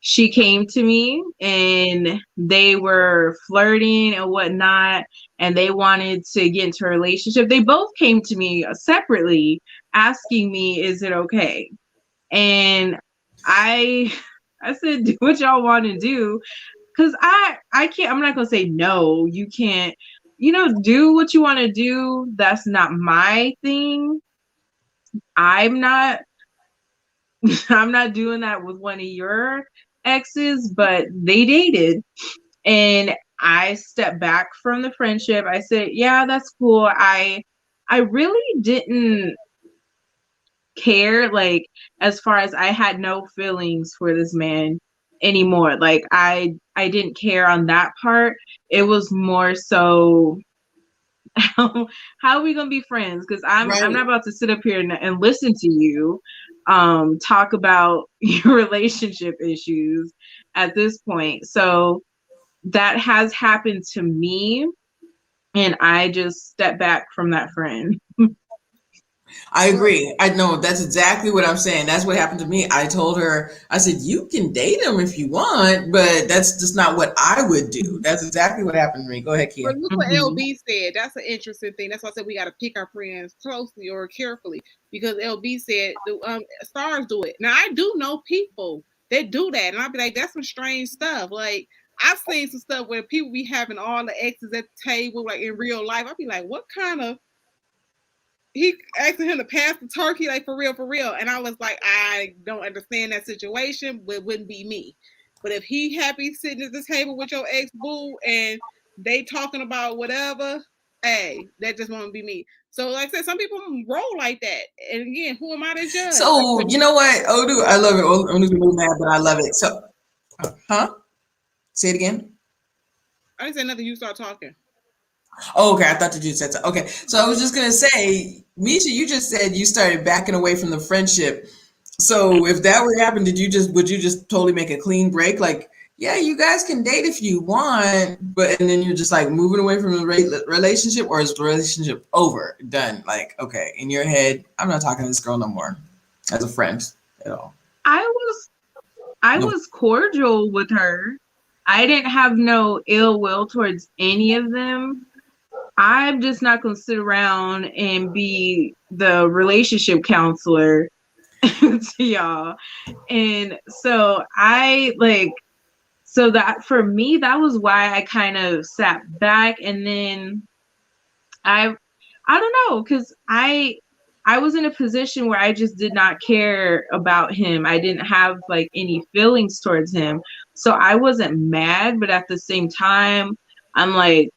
she came to me and they were flirting and whatnot, and they wanted to get into a relationship. They both came to me separately asking me, is it okay? And I said, do what y'all want to do. Cause I can't, I'm not going to say, no, you can't do what you want to do. That's not my thing. I'm not I'm not doing that with one of your exes, but they dated and I stepped back from the friendship. I said, yeah, that's cool. I really didn't care, like, as far as I had no feelings for this man anymore. Like I didn't care on that part. It was more so how are we gonna be friends? Because I'm Right. not about to sit up here and listen to you talk about your relationship issues at this point. So that has happened to me, and I just stepped back from that friend. I agree. I know that's exactly what I'm saying. That's what happened to me. I told her, I said, you can date him if you want, but that's just not what I would do. That's exactly what happened to me. Go ahead, But Kia. look what LB said. That's an interesting thing. That's why I said we got to pick our friends closely or carefully, because LB said the stars do it. Now I do know people that do that, and I'll be like, that's some strange stuff. Like I've seen some stuff where people be having all the exes at the table, like in real life. I'll be like, what kind of, he asking him to pass the turkey, like for real. And I was like, I don't understand that situation, but it wouldn't be me. But if he happy sitting at the table with your ex boo and they talking about whatever, hey, that just won't be me. So like I said, some people roll like that. And again, who am I to judge? So, you know what? Odu, I love it. Odu's a little mad, but I love it. So, huh? Say it again. I didn't say nothing, you start talking. Oh, okay. I thought that you said so. Okay. So I was just going to say, Misha, you just said you started backing away from the friendship. So if that would happen, would you just totally make a clean break? Like, yeah, you guys can date if you want, but, and then you're just like moving away from the relationship, or is the relationship over, done? Like, okay, in your head, I'm not talking to this girl no more as a friend at all. I No. was cordial with her. I didn't have no ill will towards any of them. I'm just not gonna sit around and be the relationship counselor to y'all. And so so that for me, that was why I kind of sat back. And then I don't know, because I was in a position where I just did not care about him. I didn't have like any feelings towards him. So I wasn't mad, but at the same time, I'm like,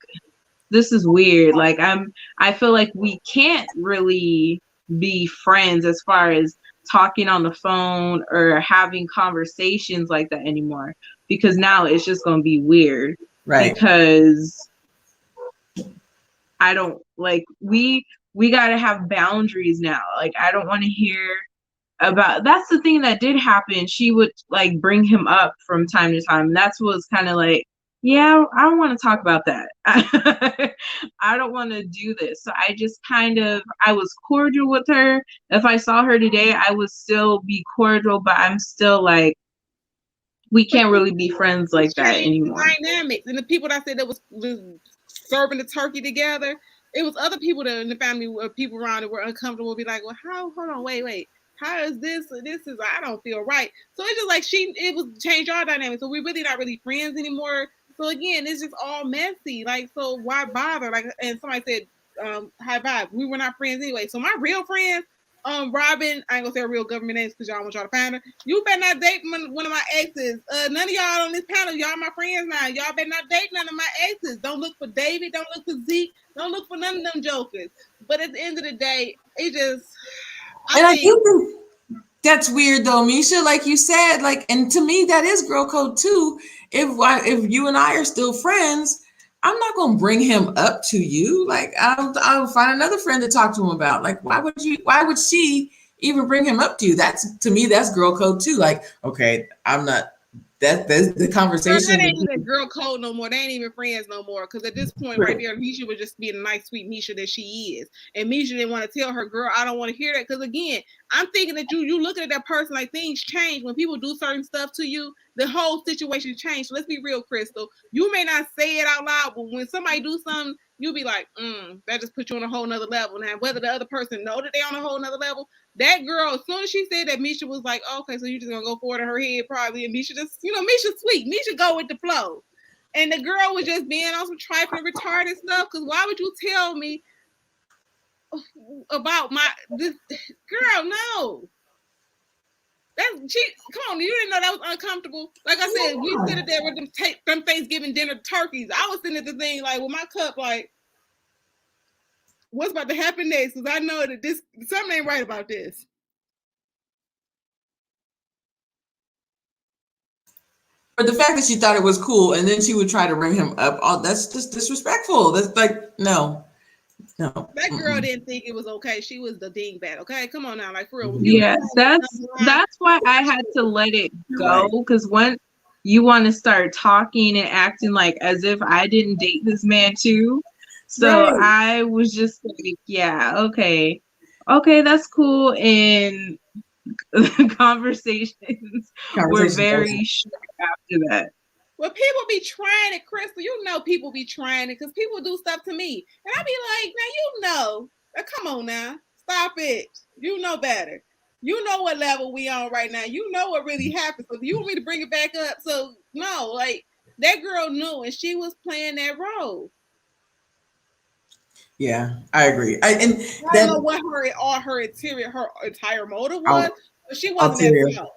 this is weird. Like I feel like we can't really be friends as far as talking on the phone or having conversations like that anymore, because now it's just going to be weird. Right. Because I don't like we got to have boundaries now. Like I don't want to hear about, that's the thing that did happen. She would like bring him up from time to time. That's what was kind of like, yeah, I don't want to talk about that. I don't want to do this. So I was cordial with her. If I saw her today, I would still be cordial, but I'm still like, we can't really be friends like that anymore. Dynamics. And the people that said that was serving the turkey together, it was other people that in the family, people around that were uncomfortable, be like, well, hold on, wait. How is this? This is, I don't feel right. So it's just like it was change our dynamics. So we're really not really friends anymore. So again, it's just all messy. Like, so why bother? Like, and somebody said, high vibe. We were not friends anyway. So my real friends, Robin, I ain't gonna say her real government names because y'all want y'all to find her. You better not date one of my exes. None of y'all on this panel, y'all my friends now. Y'all better not date none of my exes. Don't look for David. Don't look for Zeke. Don't look for none of them jokers. But at the end of the day, it just. I do think that's weird though, Misha. Like you said, like, and to me that is girl code too. If you and I are still friends, I'm not gonna bring him up to you. Like I'll find another friend to talk to him about. Like why would she even bring him up to you? That's, to me, that's girl code too. Like, okay, I'm not, that's the conversation. That ain't even girl code no more. They ain't even friends no more. Because at this point right there, Misha was just being a nice, sweet Misha that she is. And Misha didn't want to tell her, girl, I don't want to hear that. Because again, I'm thinking that you looking at that person like things change. When people do certain stuff to you, the whole situation changed. So let's be real, Crystal. You may not say it out loud, but when somebody do something, you'll be like, that just put you on a whole nother level. Now, whether the other person know that they on a whole nother level, that girl, as soon as she said that, Misha was like, okay, so you just gonna go forward in her head probably. And Misha just, Misha's sweet. Misha go with the flow. And the girl was just being on some trifling retarded stuff. Because why would you tell me about this girl? No. Come on, you didn't know that was uncomfortable. Like I said, we sitting there with them Thanksgiving dinner turkeys. I was sitting at the thing like with my cup, like, what's about to happen next? Because I know that something ain't right about this. But the fact that she thought it was cool, and then she would try to bring him up, that's just disrespectful. That's like, no. That girl didn't think it was okay. She was the dingbat. Okay, come on now, like for real. Yeah, that's why I had to let it go. Because when you want to start talking and acting like as if I didn't date this man too, so I was just like, yeah, okay, that's cool. And conversations were very short after that. Well, people be trying it, Crystal. You know people be trying it because people do stuff to me. And I be like, now you know. Come on now. Stop it. You know better. You know what level we on right now. You know what really happened. So do you want me to bring it back up? So no, like that girl knew and she was playing that role. Yeah, I agree. I don't know what her entire motive was, but she wasn't that.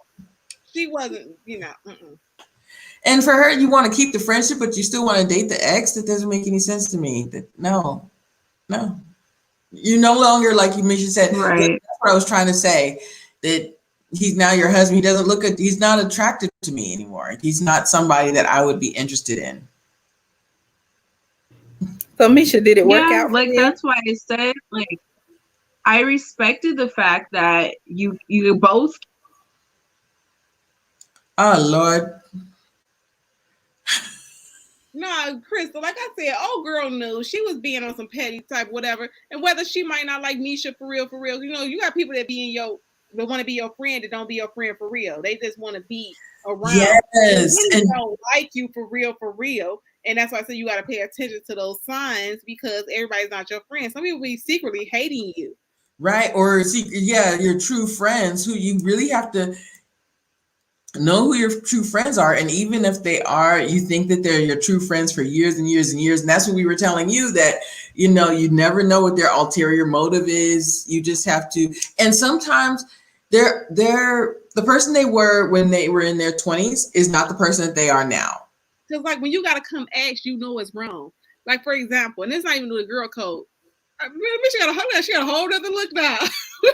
She wasn't, And for her, you want to keep the friendship, but you still want to date the ex? That doesn't make any sense to me. No. You're no longer, like you said, right. That's what I was trying to say, that he's now your husband. He doesn't he's not attractive to me anymore. He's not somebody that I would be interested in. So Misha, did it work out? Like that's why I said, like, I respected the fact that you both. Oh Lord. No, Crystal, like I said, old girl knew she was being on some petty type whatever. And whether she might not like Misha for real, you got people that that want to be your friend that don't be your friend for real. They just want to be around. Yes. They don't like you for real. And that's why I say you got to pay attention to those signs because everybody's not your friend. Some people be secretly hating you. Right. Or your true friends who you really have to know who your true friends are. And even if they are, you think that they're your true friends for years and years and years. And that's what we were telling you, that, you never know what their ulterior motive is. You just have to. And sometimes they're the person they were when they were in their 20s is not the person that they are now. Because like when you got to come ask, it's wrong. Like, for example, and it's not even the girl code. She got a whole other look now.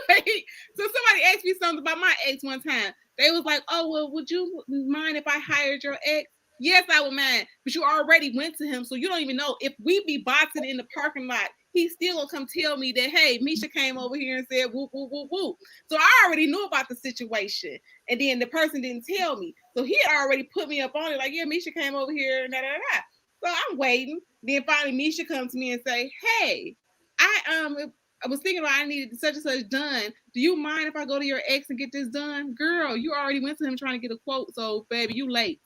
Right? So somebody asked me something about my ex one time. They was like, oh, well, would you mind if I hired your ex? Yes, I would mind. But you already went to him, so you don't even know. If we be boxing in the parking lot, he's still going to come tell me that, hey, Misha came over here and said, whoop, whoop, whoop, whoop. So I already knew about the situation. And then the person didn't tell me. So he had already put me up on it, like, yeah, Misha came over here, and da-da-da. So I'm waiting. Then finally, Misha comes to me and say, hey, I was thinking about I needed such and such done. Do you mind if I go to your ex and get this done? Girl, you already went to him trying to get a quote. So, baby, you late.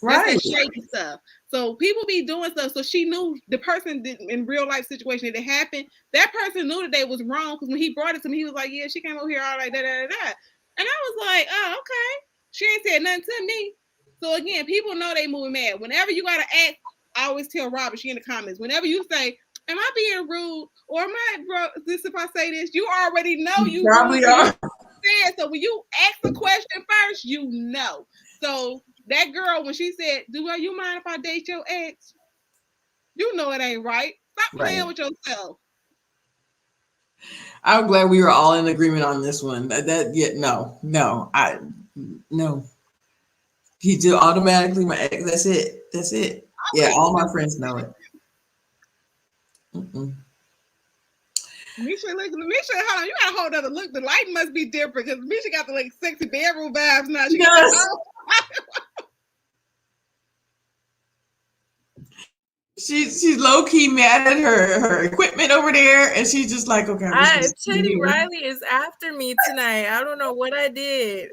Right. That's that shaky stuff. So people be doing stuff. So she knew the person in real life situation that it happened. That person knew that they was wrong because when he brought it to me, he was like, yeah, she came over here all like da-da-da-da. And I was like, oh, okay. She ain't said nothing to me. So, again, people know they moving mad. Whenever you got to act, I always tell Robert, she in the comments, whenever you say, am I being rude? Or am I, if I say this, you already know you probably are. So when you ask the question first, you know. So that girl, when she said, do you mind if I date your ex? You know it ain't right. Stop playing with yourself. I'm glad we were all in agreement on this one. No. He do automatically my ex. That's it. Yeah, all my friends know it. Misha, hold on. You got a whole other look. The lighting must be different because Misha got the like sexy bedroom vibes now. She's low key mad at her equipment over there, and she's just like, okay. Teddy Riley is after me tonight. I don't know what I did.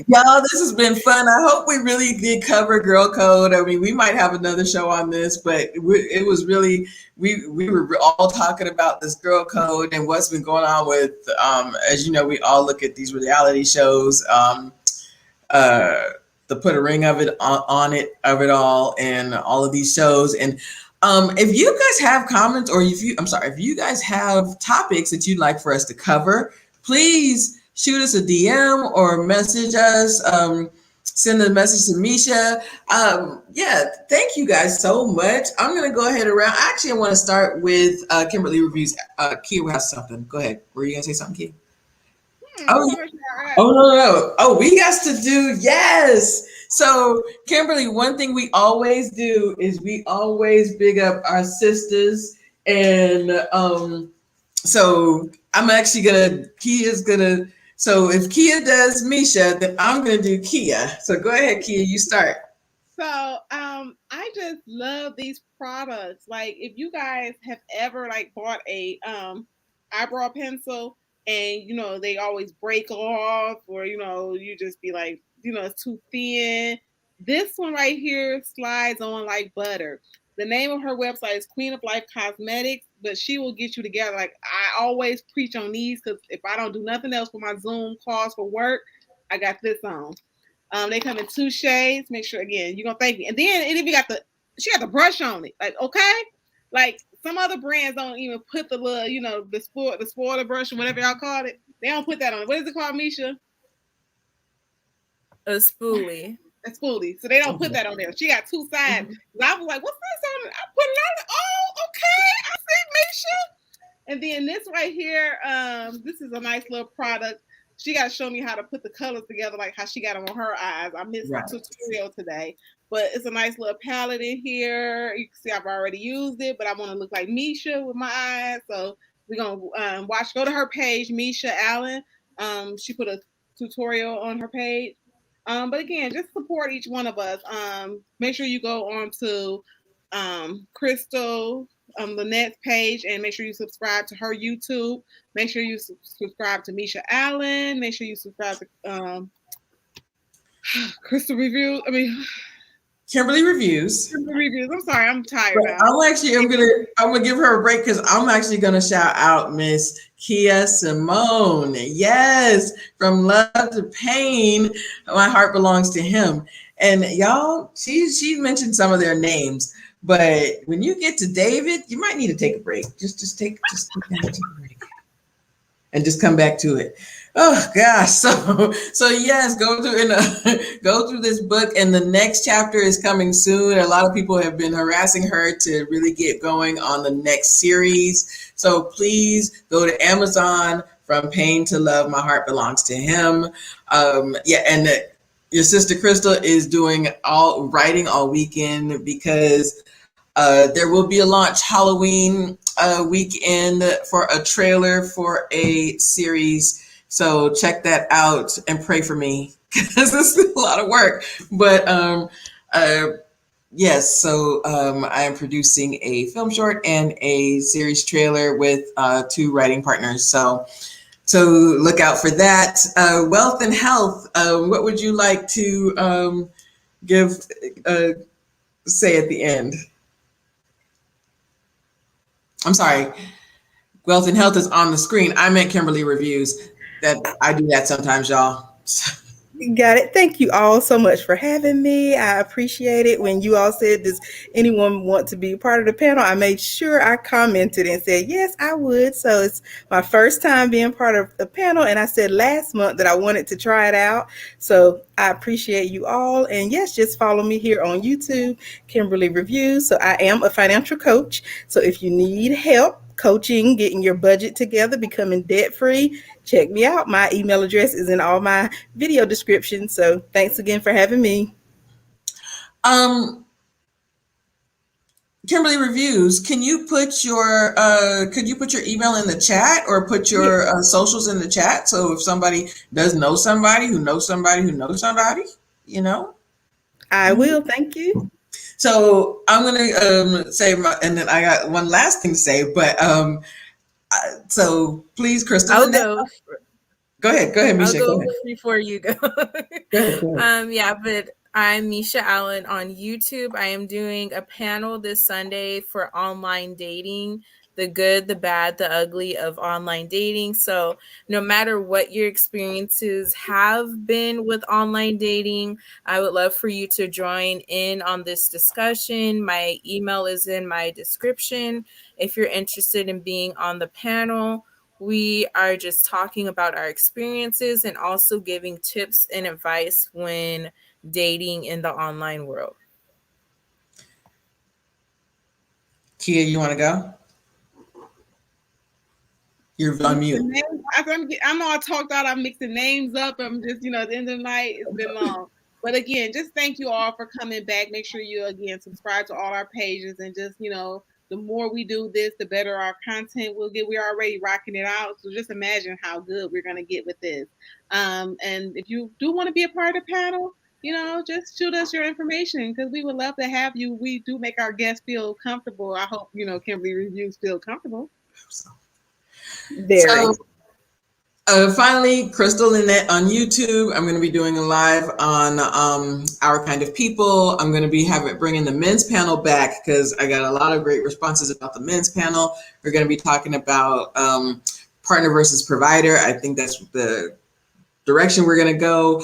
Y'all, this has been fun. I hope we really did cover girl code. I mean, we might have another show on this, but it was really, we were all talking about this girl code and what's been going on with, as you know, we all look at these reality shows. to put a ring of it on it of it all and all of these shows. And if you guys have comments, or if you guys have topics that you'd like for us to cover, please shoot us a DM or message us. Send a message to Misha. Yeah, thank you guys so much. I'm gonna go ahead around. Actually, I want to start with Kimberly reviews. Kia has something. Go ahead. Were you gonna say something, Kia? Oh, no. Oh, we got to do, yes. So, Kimberly, one thing we always do is we always big up our sisters. And so I'm actually so if Kia does Misha, then I'm gonna do Kia. So go ahead, Kia, you start. So I just love these products. Like if you guys have ever like bought a eyebrow pencil and they always break off, or you just be like, it's too thin. This one right here slides on like butter. The name of her website is Queen of Life Cosmetics, but she will get you together. Like I always preach on these because if I don't do nothing else for my Zoom calls for work, I got this on. They come in 2 shades. Make sure again, you're gonna thank me. And then if you got she got the brush on it. Like, okay. Like some other brands don't even put the little, the spoiler brush or whatever y'all call it. They don't put that on it. What is it called, Misha? A spoolie. A spoolie. So they don't put that on there. She got 2 sides. Mm-hmm. I was like, what's this on it? I put it on. Oh, okay. I see, Misha. And then this right here, this is a nice little product. She got to show me how to put the colors together, like how she got them on her eyes. I missed the tutorial today, but it's a nice little palette in here. You can see I've already used it, but I want to look like Misha with my eyes. So we're going to go to her page, Misha Allen. She put a tutorial on her page. But again, just support each one of us. Make sure you go on to Crystal Lynette's page and make sure you subscribe to her YouTube. Make sure you subscribe to Misha Allen. Make sure you subscribe to Crystal Review. Kimberly Reviews. Kimberly Reviews. I'm sorry, I'm tired now. I'm gonna give her a break because I'm actually gonna shout out Miss Kia Simone. Yes, from Love to Pain. My heart belongs to him. And y'all, she mentioned some of their names. But when you get to David, you might need to take a break. Just take a break, and just come back to it. Oh gosh, so yes, go through this book, and the next chapter is coming soon. A lot of people have been harassing her to really get going on the next series. So please go to Amazon. From Pain to Love, My Heart Belongs to Him. Your sister Crystal is doing writing all weekend because there will be a launch Halloween weekend for a trailer for a series. So check that out and pray for me because it's a lot of work. But yes, so I am producing a film short and a series trailer with 2 writing partners. So look out for that. Wealth and health. What would you like to say at the end? I'm sorry. Wealth and health is on the screen. I meant Kimberly Reviews. That I do that sometimes, y'all. Got it. Thank you all so much for having me. I appreciate it. When you all said, does anyone want to be part of the panel? I made sure I commented and said, yes, I would. So it's my first time being part of the panel. And I said last month that I wanted to try it out. So I appreciate you all. And yes, just follow me here on YouTube, Kimberly Reviews. So I am a financial coach. So if you need help coaching, getting your budget together, becoming debt-free, check me out. My email address is in all my video descriptions. So thanks again for having me. Kimberly Reviews, can you put your email in the chat or put your socials in the chat? So if somebody does know somebody who knows somebody who knows somebody, I will. Thank you. So I'm gonna say, and then I got one last thing to say, but so please, Crystal. I'll go. Go ahead, Misha. I'll go before you go. Go ahead. But I'm Misha Allen on YouTube. I am doing a panel this Sunday for online dating the good, the bad, the ugly of online dating. So no matter what your experiences have been with online dating, I would love for you to join in on this discussion. My email is in my description. If you're interested in being on the panel, we are just talking about our experiences and also giving tips and advice when dating in the online world. Kia, you want to go? You're on mute. I know I talked out. I'm mixing names up. I'm just, at the end of the night, it's been long. But again, just thank you all for coming back. Make sure you, again, subscribe to all our pages. And just, the more we do this, the better our content will get. We're already rocking it out. So just imagine how good we're going to get with this. And if you do want to be a part of the panel, just shoot us your information because we would love to have you. We do make our guests feel comfortable. I hope, Kimberly Reviews feel comfortable. Very. So, finally, Crystal Lynette on YouTube. I'm going to be doing a live on Our Kind of People. I'm going to be bringing the men's panel back because I got a lot of great responses about the men's panel. We're going to be talking about partner versus provider. I think that's the direction we're going to go.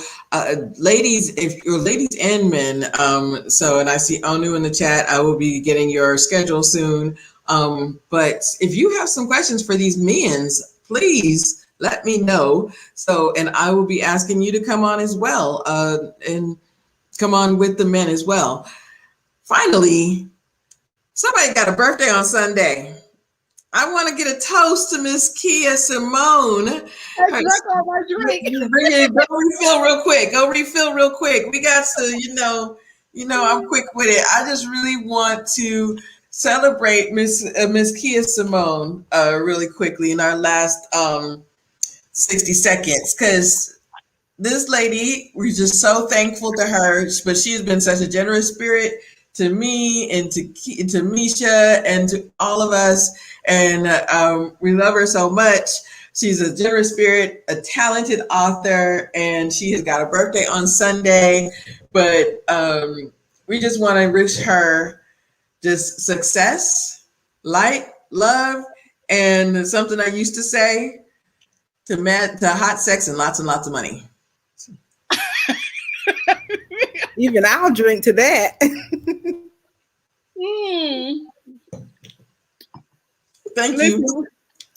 Ladies, if you're ladies and men, and I see Onu in the chat, I will be getting your schedule soon. But if you have some questions for these men's, please let me know. And I will be asking you to come on as well, and come on with the men as well. Finally, somebody got a birthday on Sunday. I want to get a toast to Miss Kia Simone. I drank all my drink. Go refill real quick. We got to, I'm quick with it. I just really want to celebrate Miss Kia Simone really quickly in our last 60 seconds because this lady, we're just so thankful to her, but she has been such a generous spirit to me and to Misha and to all of us. And we love her so much. She's a generous spirit, a talented author, and she has got a birthday on Sunday. But we just want to wish her just success, light, love, and something I used to say to hot sex and lots of money. Even I'll drink to that. Thank you.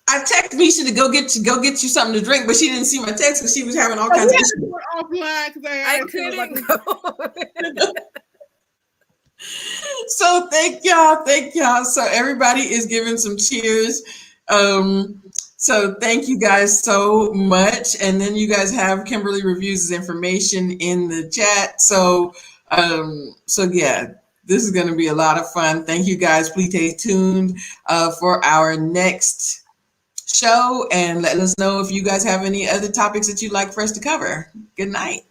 I texted Misha to go get you something to drink, but she didn't see my text because she was having all kinds of issues. Offline because I couldn't go. So thank y'all. So everybody is giving some cheers. So thank you guys so much. And then you guys have Kimberly Reviews' information in the chat. So yeah, this is going to be a lot of fun. Thank you guys. Please stay tuned for our next show and let us know if you guys have any other topics that you'd like for us to cover. Good night.